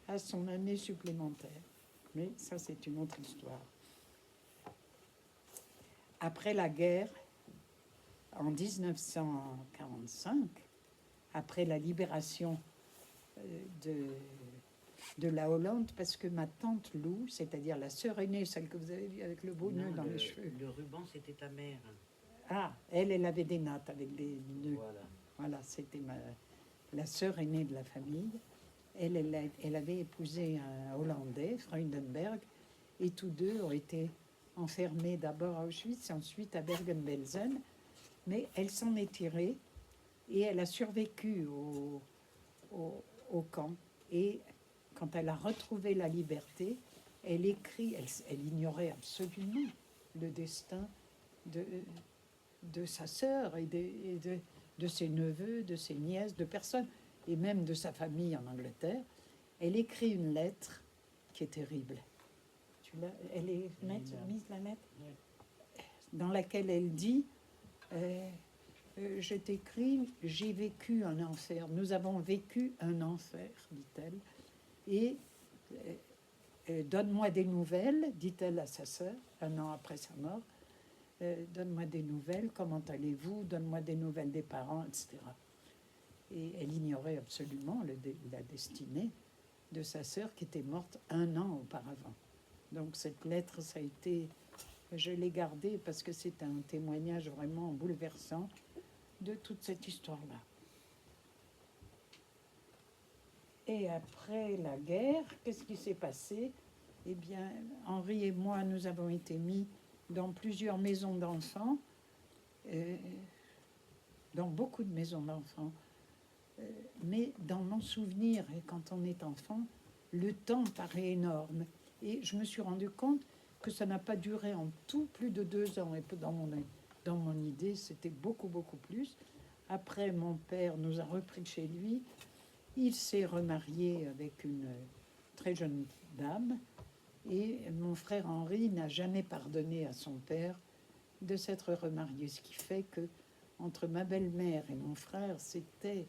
à son année supplémentaire. Mais ça, c'est une autre histoire. Après la guerre, en 1945, après la libération de la Hollande, parce que ma tante Lou, c'est-à-dire la sœur aînée, celle que vous avez vue avec le beau nœud dans les cheveux. Le ruban, c'était ta mère. Ah, elle avait des nattes avec des nœuds. Voilà. Voilà, c'était la sœur aînée de la famille. Elle avait épousé un Hollandais, Freudenberg, et tous deux ont été enfermés d'abord à Auschwitz, ensuite à Bergen-Belsen. Mais elle s'en est tirée et elle a survécu au camp. Et quand elle a retrouvé la liberté, elle écrit, elle ignorait absolument le destin de sa sœur et de ses neveux, de ses nièces, de personnes, et même de sa famille en Angleterre. Elle écrit une lettre qui est terrible. Elle est mise la lettre dans laquelle elle dit je t'écris, j'ai vécu un enfer. Nous avons vécu un enfer, dit-elle. Et donne-moi des nouvelles, dit-elle à sa sœur, un an après sa mort. Donne-moi des nouvelles, comment allez-vous? Donne-moi des nouvelles des parents, etc. Et elle ignorait absolument la destinée de sa sœur qui était morte un an auparavant. Donc cette lettre, ça a été... Je l'ai gardée parce que c'est un témoignage vraiment bouleversant de toute cette histoire-là. Et après la guerre, qu'est-ce qui s'est passé? Eh bien, Henri et moi, nous avons été mis dans plusieurs maisons d'enfants, dans beaucoup de maisons d'enfants. Mais dans mon souvenir, et quand on est enfant, le temps paraît énorme. Et je me suis rendu compte que ça n'a pas duré en tout plus de 2 ans. Et dans mon idée, c'était beaucoup, beaucoup plus. Après, mon père nous a repris chez lui. Il s'est remarié avec une très jeune dame. Et mon frère Henri n'a jamais pardonné à son père de s'être remarié. Ce qui fait que entre ma belle-mère et mon frère, c'était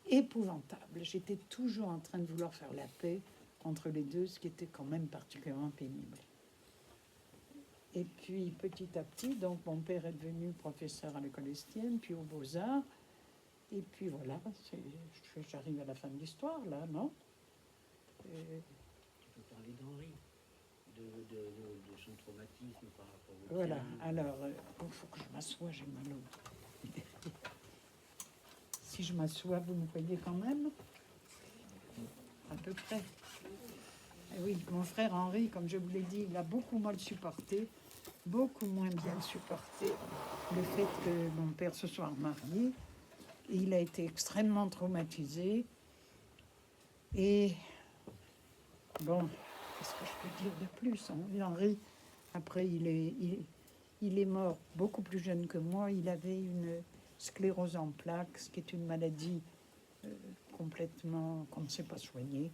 épouvantable. J'étais toujours en train de vouloir faire la paix entre les deux, ce qui était quand même particulièrement pénible. Et puis, petit à petit, donc mon père est devenu professeur à l'école Estienne, puis aux Beaux-Arts. Et puis voilà, j'arrive à la fin de l'histoire, là, non? Tu peux parler d'Henri, de son traumatisme par rapport au Voilà, tien. alors, il faut que je m'assoie, j'ai mal au... Si je m'assois, vous me voyez quand même? À peu près. Et oui, mon frère Henri, comme je vous l'ai dit, il a beaucoup mal supporté, beaucoup moins bien supporté le fait que mon père se soit marié. Il a été extrêmement traumatisé. Et bon, qu'est-ce que je peux dire de plus? Henri, après, il est mort beaucoup plus jeune que moi. Il avait une sclérose en plaques, ce qui est une maladie complètement qu'on ne sait pas soigner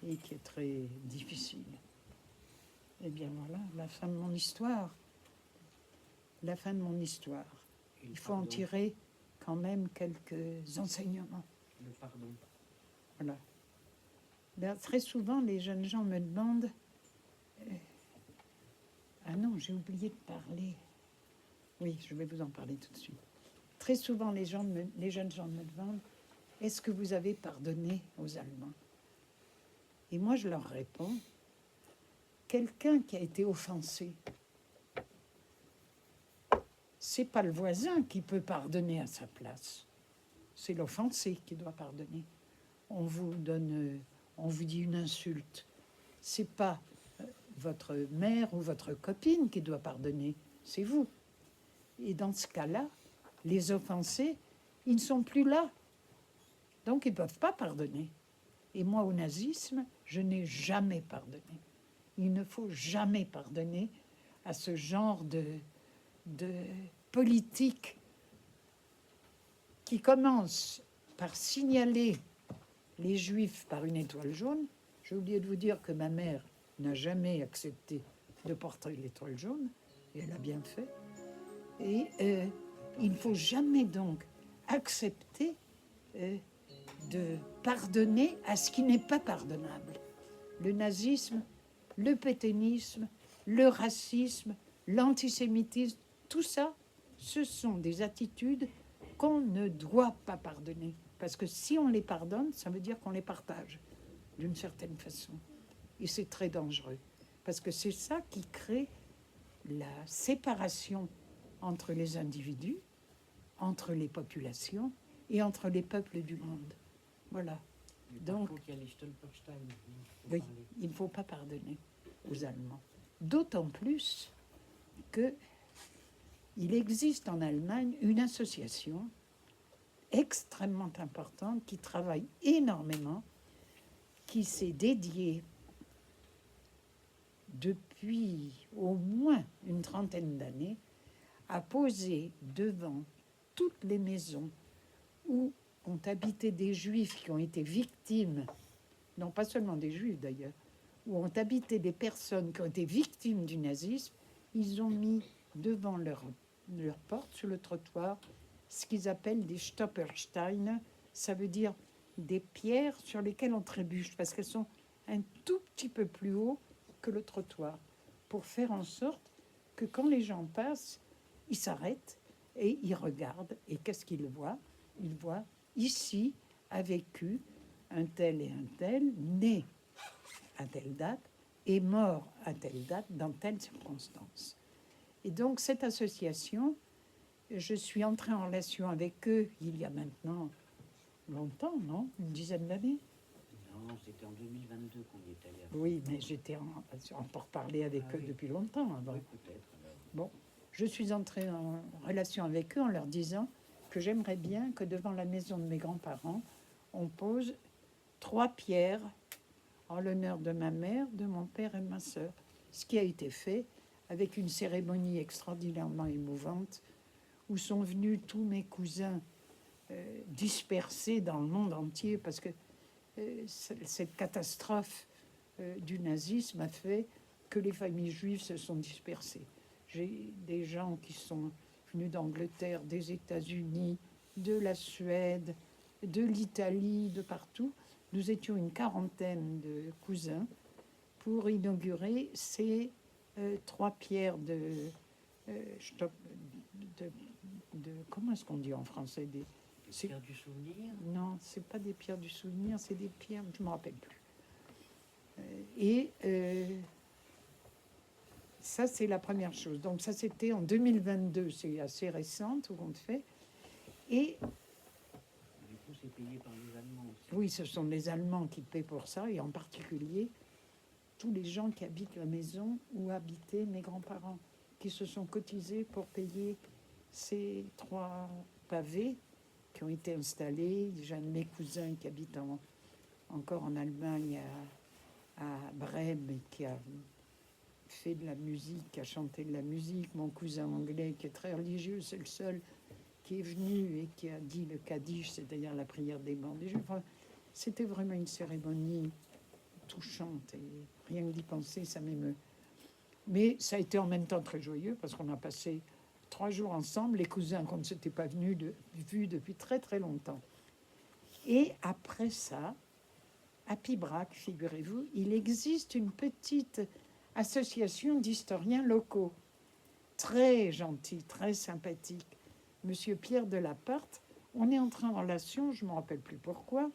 et qui est très difficile. Eh bien voilà, la fin de mon histoire. La fin de mon histoire. Il faut en tirer quand même quelques enseignements. Le pardon. Voilà. Là, très souvent, les jeunes gens me demandent ah non, j'ai oublié de parler. Oui, je vais vous en parler tout de suite. Très souvent, les jeunes gens me demandent est-ce que vous avez pardonné aux Allemands? Et moi, je leur réponds quelqu'un qui a été offensé, c'est pas le voisin qui peut pardonner à sa place. C'est l'offensé qui doit pardonner. On vous dit une insulte. C'est pas votre mère ou votre copine qui doit pardonner, c'est vous. Et dans ce cas-là, les offensés, ils ne sont plus là. Donc, ils ne peuvent pas pardonner. Et moi, au nazisme, je n'ai jamais pardonné. Il ne faut jamais pardonner à ce genre politique qui commence par signaler les Juifs par une étoile jaune. J'ai oublié de vous dire que ma mère n'a jamais accepté de porter l'étoile jaune, et elle a bien fait. Et il ne faut jamais donc accepter de pardonner à ce qui n'est pas pardonnable. Le nazisme, le pétainisme, le racisme, l'antisémitisme, tout ça, ce sont des attitudes qu'on ne doit pas pardonner. Parce que si on les pardonne, ça veut dire qu'on les partage d'une certaine façon. Et c'est très dangereux. Parce que c'est ça qui crée la séparation entre les individus, entre les populations et entre les peuples du monde. Voilà. Donc, il y a les Stolperstein. oui, il ne faut pas pardonner aux Allemands. D'autant plus qu'il existe en Allemagne une association extrêmement importante qui travaille énormément, qui s'est dédiée depuis au moins une trentaine d'années à poser devant toutes les maisons où ont habité des Juifs qui ont été victimes, non pas seulement des Juifs d'ailleurs, où ont habité des personnes qui ont été victimes du nazisme, ils ont mis devant leur porte, sur le trottoir, ce qu'ils appellent des Stolpersteine. Ça veut dire des pierres sur lesquelles on trébuche, parce qu'elles sont un tout petit peu plus haut que le trottoir, pour faire en sorte que quand les gens passent, ils s'arrêtent et ils regardent. Et qu'est-ce qu'ils voient? Ils voient ici a vécu un tel et un tel, né à telle date et mort à telle date dans telle circonstance. Et donc cette association, je suis entrée en relation avec eux il y a maintenant longtemps, non? Une dizaine d'années? Non, c'était en 2022 qu'on y est allé. Oui, mais j'étais en pour parler avec eux oui. depuis longtemps avant. Oui, peut-être. Alors. Bon, je suis entrée en relation avec eux en leur disant que j'aimerais bien que devant la maison de mes grands-parents, on pose 3 pierres en l'honneur de ma mère, de mon père et de ma sœur. Ce qui a été fait avec une cérémonie extraordinairement émouvante où sont venus tous mes cousins dispersés dans le monde entier parce que cette catastrophe du nazisme a fait que les familles juives se sont dispersées. J'ai des gens qui sont venus d'Angleterre, des États-Unis, de la Suède, de l'Italie, de partout. Nous étions une quarantaine de cousins pour inaugurer ces 3 pierres de comment est-ce qu'on dit en français Des pierres du souvenir? Non, c'est pas des pierres du souvenir, c'est des pierres, je me rappelle plus. Ça, c'est la première chose. Donc ça, c'était en 2022, c'est assez récent, tout compte fait. Et Du coup, c'est payé par les Allemands aussi. oui, ce sont les Allemands qui paient pour ça, et en particulier tous les gens qui habitent la maison où habitaient mes grands-parents, qui se sont cotisés pour payer ces 3 pavés qui ont été installés. J'ai un de mes cousins qui habite encore en Allemagne, à Brême, et qui a fait de la musique, qui a chanté de la musique. Mon cousin anglais, qui est très religieux, c'est le seul qui est venu et qui a dit le Kaddish, c'est-à-dire la prière des morts des Juifs. Enfin, c'était vraiment une cérémonie touchante, et rien que d'y penser, ça m'émeut. Mais ça a été en même temps très joyeux, parce qu'on a passé 3 jours ensemble, les cousins qu'on ne s'était pas vus depuis très très longtemps. Et après ça, à Pibrac, figurez-vous, il existe une petite association d'historiens locaux, très gentils, très sympathiques. Monsieur Pierre Delaparte, on est entré en relation, je ne me rappelle plus pourquoi,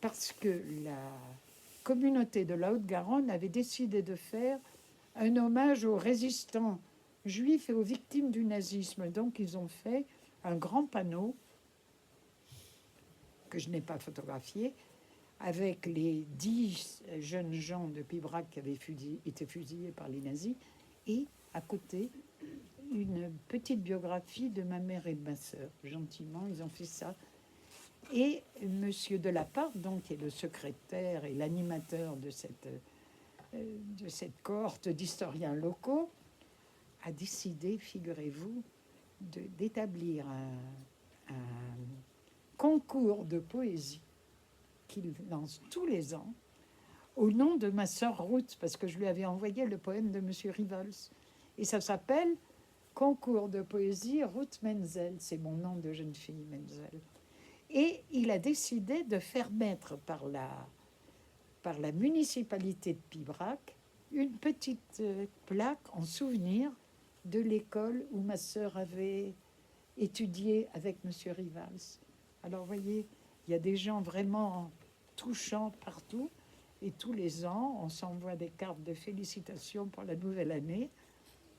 parce que la communauté de la Haute-Garonne avait décidé de faire un hommage aux résistants juifs et aux victimes du nazisme. Donc ils ont fait un grand panneau que je n'ai pas photographié, avec les 10 jeunes gens de Pibrac qui avaient été fusillés par les nazis, et à côté, une petite biographie de ma mère et de ma sœur. Gentiment, ils ont fait ça. Et monsieur Delaparte, donc, qui est le secrétaire et l'animateur de cette cohorte d'historiens locaux, a décidé, figurez-vous, d'établir un concours de poésie qu'il lance tous les ans au nom de ma sœur Ruth, parce que je lui avais envoyé le poème de Monsieur Rivals. Et ça s'appelle Concours de poésie Ruth Menzel. C'est mon nom de jeune fille, Menzel. Et il a décidé de faire mettre par la municipalité de Pibrac une petite plaque en souvenir de l'école où ma sœur avait étudié avec Monsieur Rivals. Alors, vous voyez, il y a des gens vraiment touchants partout. Et tous les ans, on s'envoie des cartes de félicitations pour la nouvelle année.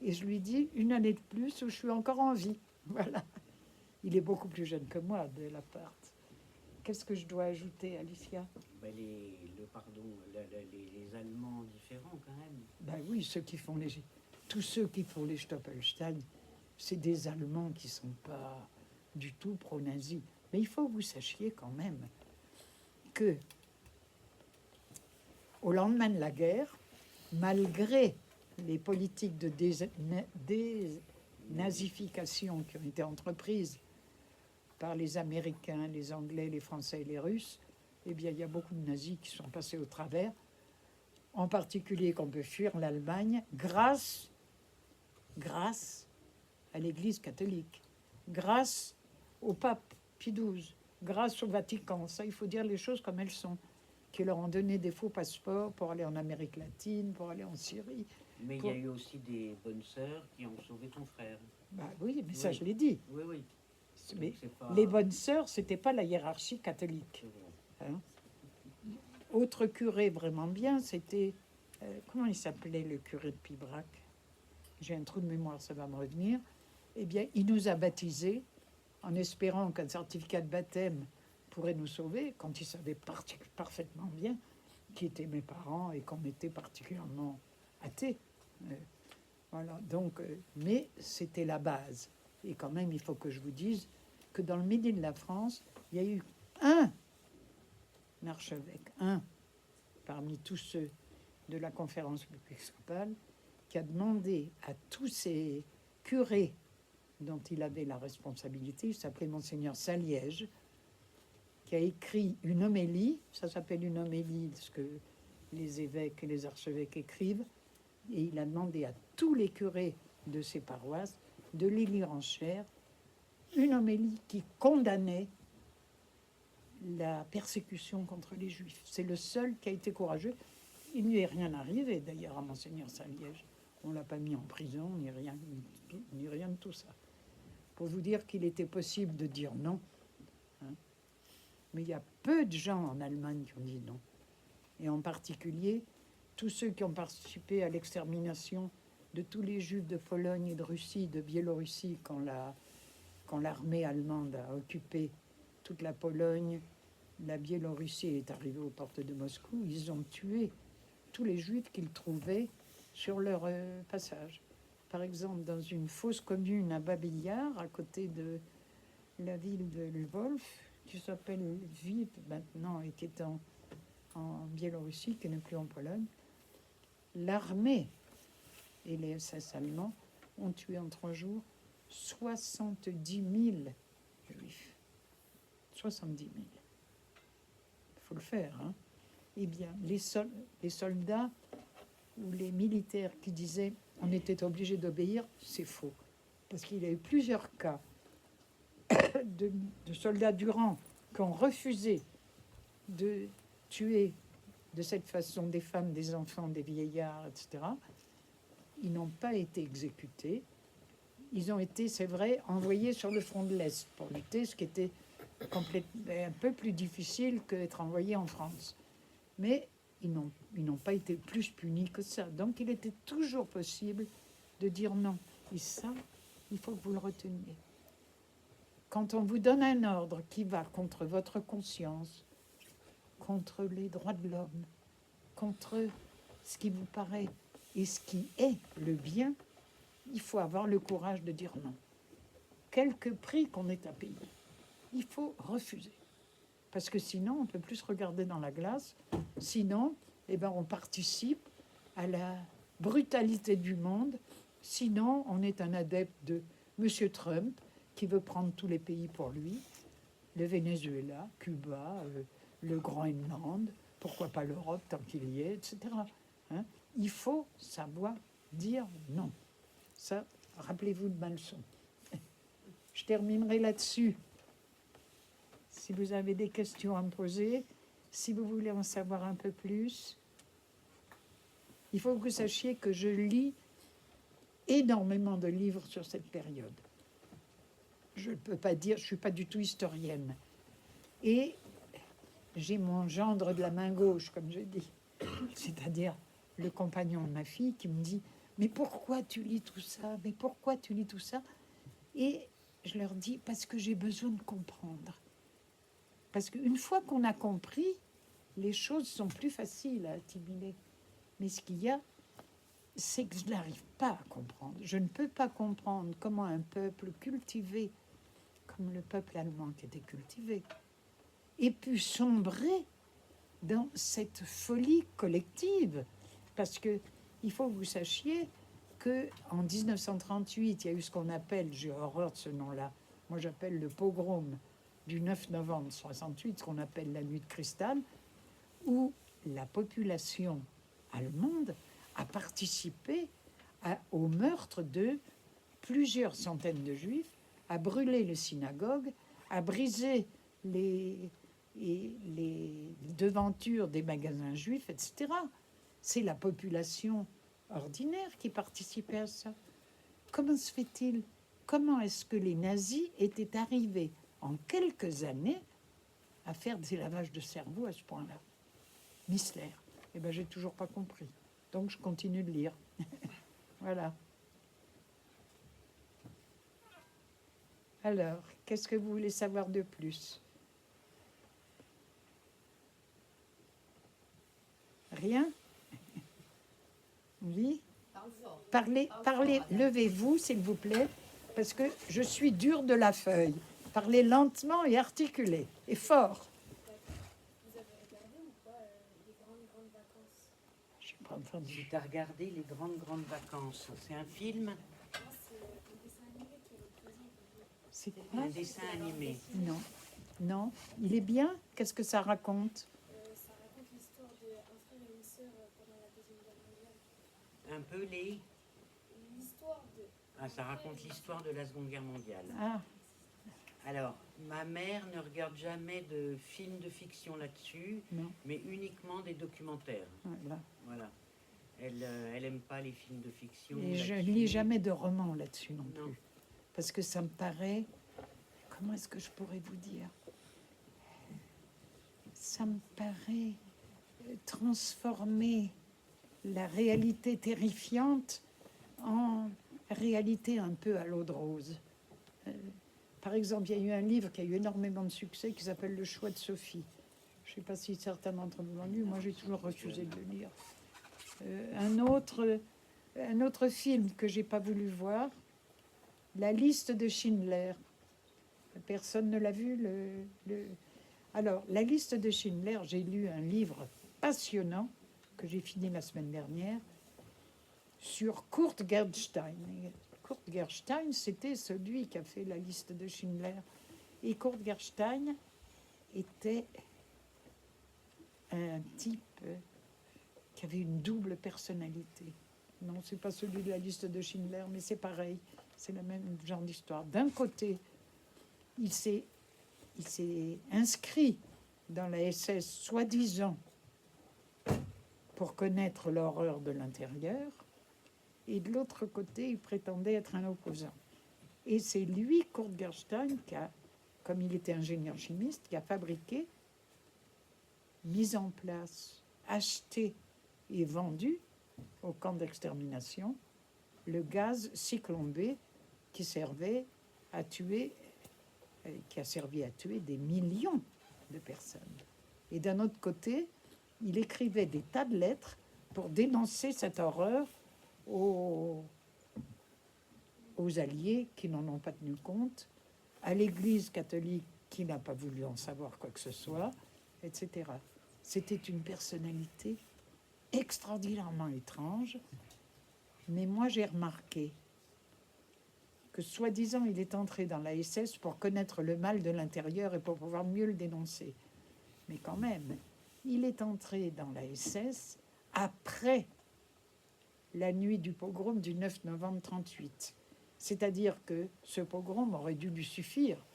Et je lui dis, une année de plus où je suis encore en vie. Voilà. Il est beaucoup plus jeune que moi, de la part. Qu'est-ce que je dois ajouter, Alicia? Ben les Allemands différents, quand même. Ben oui, tous ceux qui font les Stoppelstein, c'est des Allemands qui ne sont pas du tout pro-nazis. Mais il faut que vous sachiez quand même que au lendemain de la guerre, malgré les politiques de dénazification qui ont été entreprises par les Américains, les Anglais, les Français et les Russes, eh bien, il y a beaucoup de nazis qui sont passés au travers, en particulier qu'on peut fuir l'Allemagne grâce à l'Église catholique, grâce au pape Pie XII, grâce au Vatican. Ça, il faut dire les choses comme elles sont, qui leur ont donné des faux passeports pour aller en Amérique latine, pour aller en Syrie. Mais il y a eu aussi des bonnes sœurs qui ont sauvé ton frère. Bah oui, mais ça, je l'ai dit. Oui, oui. Mais Pas... les bonnes sœurs, c'était pas la hiérarchie catholique. Hein? Autre curé vraiment bien, c'était... comment il s'appelait, le curé de Pibrac? J'ai un trou de mémoire, ça va me revenir. Eh bien, il nous a baptisés en espérant qu'un certificat de baptême pourrait nous sauver, quand il savait parfaitement bien qui étaient mes parents et qu'on était particulièrement athées. Voilà, donc, mais c'était la base. Et quand même, il faut que je vous dise que dans le Midi de la France, il y a eu un archevêque, parmi tous ceux de la conférence épiscopale, qui a demandé à tous ces curés dont il avait la responsabilité, il s'appelait Monseigneur Saliège, qui a écrit une homélie, ça s'appelle une homélie, ce que les évêques et les archevêques écrivent, et il a demandé à tous les curés de ces paroisses de les lire en chair, une homélie qui condamnait la persécution contre les Juifs. C'est le seul qui a été courageux. Il n'y est rien arrivé d'ailleurs à Monseigneur Saliège. On ne l'a pas mis en prison, ni rien de tout ça. Pour vous dire qu'il était possible de dire non. Hein. Mais il y a peu de gens en Allemagne qui ont dit non. Et en particulier, tous ceux qui ont participé à l'extermination de tous les Juifs de Pologne et de Russie, de Biélorussie, quand l'armée allemande a occupé toute la Pologne, la Biélorussie est arrivée aux portes de Moscou, ils ont tué tous les Juifs qu'ils trouvaient sur leur passage. Par exemple, dans une fosse commune à Babillard, à côté de la ville de Lvov, qui s'appelle Lviv maintenant et qui est en Biélorussie, qui n'est plus en Pologne, l'armée et les SS allemands ont tué en 3 jours 70 000 Juifs. 70 000. Il faut le faire. Hein. Eh bien, les soldats ou les militaires qui disaient on était obligé d'obéir, c'est faux. Parce qu'il y a eu plusieurs cas de soldats du rang qui ont refusé de tuer de cette façon des femmes, des enfants, des vieillards, etc. Ils n'ont pas été exécutés. Ils ont été, c'est vrai, envoyés sur le front de l'Est pour lutter, ce qui était un peu plus difficile qu'être envoyés en France. Mais ils n'ont pas été plus punis que ça. Donc il était toujours possible de dire non. Et ça, il faut que vous le reteniez. Quand on vous donne un ordre qui va contre votre conscience, contre les droits de l'homme, contre ce qui vous paraît et ce qui est le bien, il faut avoir le courage de dire non. Quelque prix qu'on ait à payer, il faut refuser. Parce que sinon, on ne peut plus se regarder dans la glace. Sinon, on participe à la brutalité du monde. Sinon, on est un adepte de Monsieur Trump, qui veut prendre tous les pays pour lui, le Venezuela, Cuba, le Groenland, pourquoi pas l'Europe tant qu'il y est, etc. Hein? Il faut savoir dire non. Ça, rappelez-vous de ma leçon. Je terminerai là-dessus. Si vous avez des questions à me poser, si vous voulez en savoir un peu plus, il faut que vous sachiez que je lis énormément de livres sur cette période. Je ne peux pas dire, je ne suis pas du tout historienne. Et j'ai mon gendre de la main gauche, comme je dis, c'est-à-dire le compagnon de ma fille qui me dit « Mais pourquoi tu lis tout ça? Mais pourquoi tu lis tout ça ?» Et je leur dis « Parce que j'ai besoin de comprendre. » Parce qu'une fois qu'on a compris, les choses sont plus faciles à assimiler. Mais ce qu'il y a, c'est que je n'arrive pas à comprendre. Je ne peux pas comprendre comment un peuple cultivé, comme le peuple allemand qui était cultivé, ait pu sombrer dans cette folie collective. Parce que il faut que vous sachiez qu'en 1938, il y a eu ce qu'on appelle, j'ai horreur de ce nom-là, moi j'appelle le pogrom du 9 novembre 68, ce qu'on appelle la nuit de cristal, où la population allemande a participé au meurtre de plusieurs centaines de juifs, a brûlé les synagogues, a brisé les devantures des magasins juifs, etc. C'est la population ordinaire qui participait à ça. Comment se fait-il? Comment est-ce que les nazis étaient arrivés en quelques années à faire des lavages de cerveau à ce point-là? Mystère. Eh bien, j'ai toujours pas compris. Donc, je continue de lire. Voilà. Alors, qu'est-ce que vous voulez savoir de plus? Rien? Oui? Parlez, levez-vous, s'il vous plaît, parce que je suis dure de la feuille. Parlez lentement et articulez, et fort. Vous avez regardé ou pas les grandes vacances? Je n'ai pas entendu. Tu as regardé Les grandes vacances. C'est un film, Non, c'est un dessin animé qui représente. C'est un quoi? dessin animé. Non. Non. Il est bien? Qu'est-ce que ça raconte? Ça raconte l'histoire d'un frère et une sœur pendant la Deuxième Guerre mondiale. Un peu les... L'histoire de. Ah, ça raconte l'histoire de la Seconde Guerre mondiale. Ah, Alors, ma mère ne regarde jamais de films de fiction là-dessus, non. mais uniquement des documentaires. Voilà. Voilà. Elle aime pas les films de fiction. Et je là-dessus. lis jamais de romans là-dessus non Non. plus. Parce que ça me paraît... Comment est-ce que je pourrais vous dire? Ça me paraît transformer la réalité terrifiante en réalité un peu à l'eau de rose. Par exemple, il y a eu un livre qui a eu énormément de succès qui s'appelle Le choix de Sophie. Je ne sais pas si certains d'entre vous l'ont lu. Moi, j'ai toujours refusé de le lire. Un autre film que j'ai pas voulu voir, La liste de Schindler. Personne ne l'a vu. Alors, La liste de Schindler, j'ai lu un livre passionnant que j'ai fini la semaine dernière sur Kurt Gerstein. Kurt Gerstein, c'était celui qui a fait La liste de Schindler. Et Kurt Gerstein était un type qui avait une double personnalité. Non, c'est pas celui de La liste de Schindler, mais c'est pareil. C'est le même genre d'histoire. D'un côté, il s'est inscrit dans la SS, soi-disant, pour connaître l'horreur de l'intérieur. Et de l'autre côté, il prétendait être un opposant. Et c'est lui, Kurt Gerstein, qui a, comme il était ingénieur chimiste, qui a fabriqué, mis en place, acheté et vendu au camp d'extermination le gaz Zyklon B qui servait à tuer, qui a servi à tuer des millions de personnes. Et d'un autre côté, il écrivait des tas de lettres pour dénoncer cette horreur aux Alliés qui n'en ont pas tenu compte, à l'Église catholique qui n'a pas voulu en savoir quoi que ce soit, etc. C'était une personnalité extraordinairement étrange, mais moi j'ai remarqué que soi-disant il est entré dans la SS pour connaître le mal de l'intérieur et pour pouvoir mieux le dénoncer. Mais quand même, il est entré dans la SS après la nuit du pogrom du 9 novembre 1938. C'est-à-dire que ce pogrom aurait dû lui suffire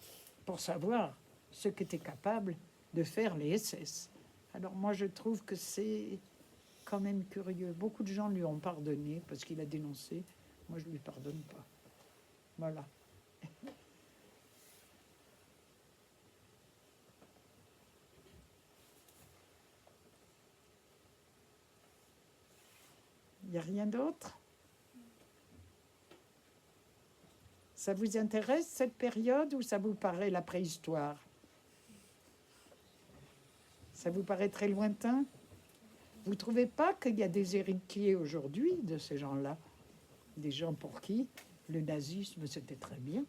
pour savoir ce qu'étaient capables de faire les SS. Alors moi, je trouve que c'est quand même curieux. Beaucoup de gens lui ont pardonné parce qu'il a dénoncé. Moi, je ne lui pardonne pas. Voilà. Il n'y a rien d'autre? Ça vous intéresse, cette période, ou ça vous paraît la préhistoire? Ça vous paraît très lointain? Vous ne trouvez pas qu'il y a des héritiers aujourd'hui de ces gens-là? Des gens pour qui le nazisme, c'était très bien,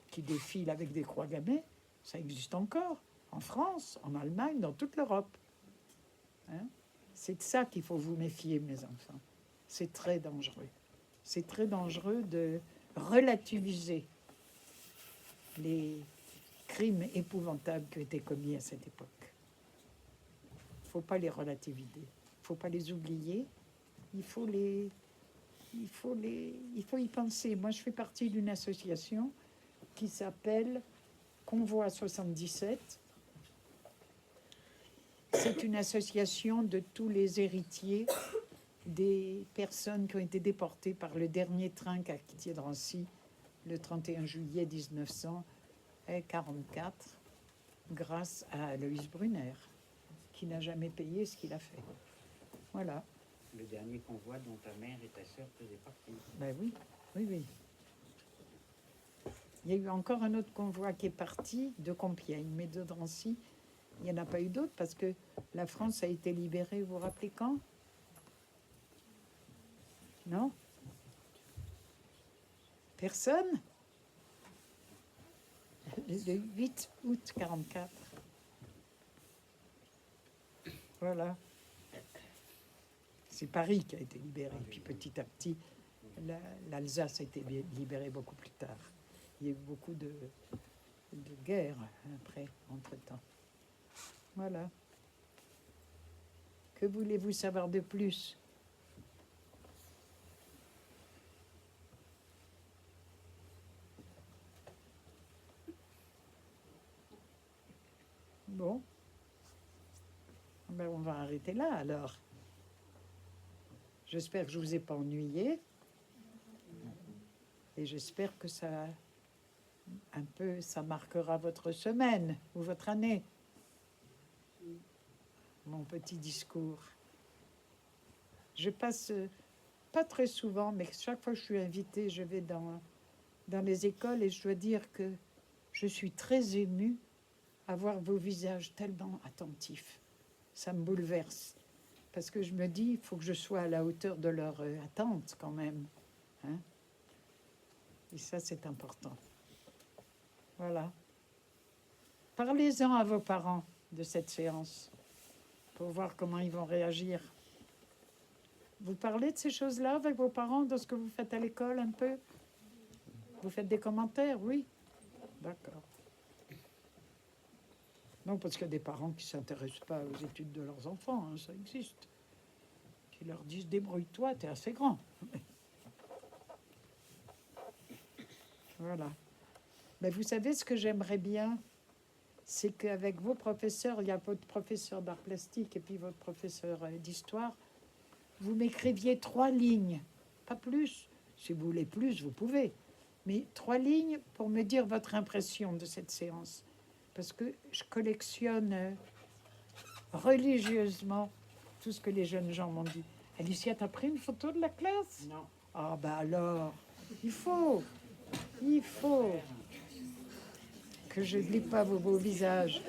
qui défilent avec des croix gammées, ça existe encore, en France, en Allemagne, dans toute l'Europe. Hein? C'est de ça qu'il faut vous méfier, mes enfants. C'est très dangereux. C'est très dangereux de relativiser les crimes épouvantables qui ont été commis à cette époque. Il ne faut pas les relativiser, il ne faut pas les oublier, il faut y penser. Moi, je fais partie d'une association qui s'appelle Convoi 77. C'est une association de tous les héritiers des personnes qui ont été déportées par le dernier train qui a quitté Drancy le 31 juillet 1944 grâce à Aloïs Brunner, qui n'a jamais payé ce qu'il a fait. Voilà. Le dernier convoi dont ta mère et ta sœur faisaient partie. Ben oui, oui, oui. Il y a eu encore un autre convoi qui est parti de Compiègne, mais de Drancy, il n'y en a pas eu d'autres parce que la France a été libérée, vous vous rappelez quand? Non? Personne? Le 8 août 1944. Voilà. C'est Paris qui a été libéré. Puis petit à petit, l'Alsace a été libérée beaucoup plus tard. Il y a eu beaucoup de guerres après, entre-temps. Voilà. Que voulez-vous savoir de plus? Bon. Ben, on va arrêter là alors. J'espère que je ne vous ai pas ennuyé. Et j'espère que ça marquera votre semaine ou votre année. Mon petit discours. Je passe pas très souvent, mais chaque fois que je suis invitée, je vais dans les écoles et je dois dire que je suis très émue à voir vos visages tellement attentifs. Ça me bouleverse. Parce que je me dis, il faut que je sois à la hauteur de leur attente quand même. Hein? Et ça, c'est important. Voilà. Parlez-en à vos parents de cette séance pour voir comment ils vont réagir. Vous parlez de ces choses-là avec vos parents, de ce que vous faites à l'école un peu? Vous faites des commentaires, oui? D'accord. Non, parce qu'il y a des parents qui ne s'intéressent pas aux études de leurs enfants, hein, ça existe. Qui leur disent, débrouille-toi, t'es assez grand. Voilà. Mais vous savez, ce que j'aimerais bien, c'est qu'avec vos professeurs, il y a votre professeur d'art plastique et puis votre professeur d'histoire, vous m'écriviez 3 lignes, pas plus. Si vous voulez plus, vous pouvez. Mais 3 lignes pour me dire votre impression de cette séance. Parce que je collectionne religieusement tout ce que les jeunes gens m'ont dit. Alicia, t'as pris une photo de la classe? Non. Ah ben alors, il faut que je ne lis pas vos beaux visages.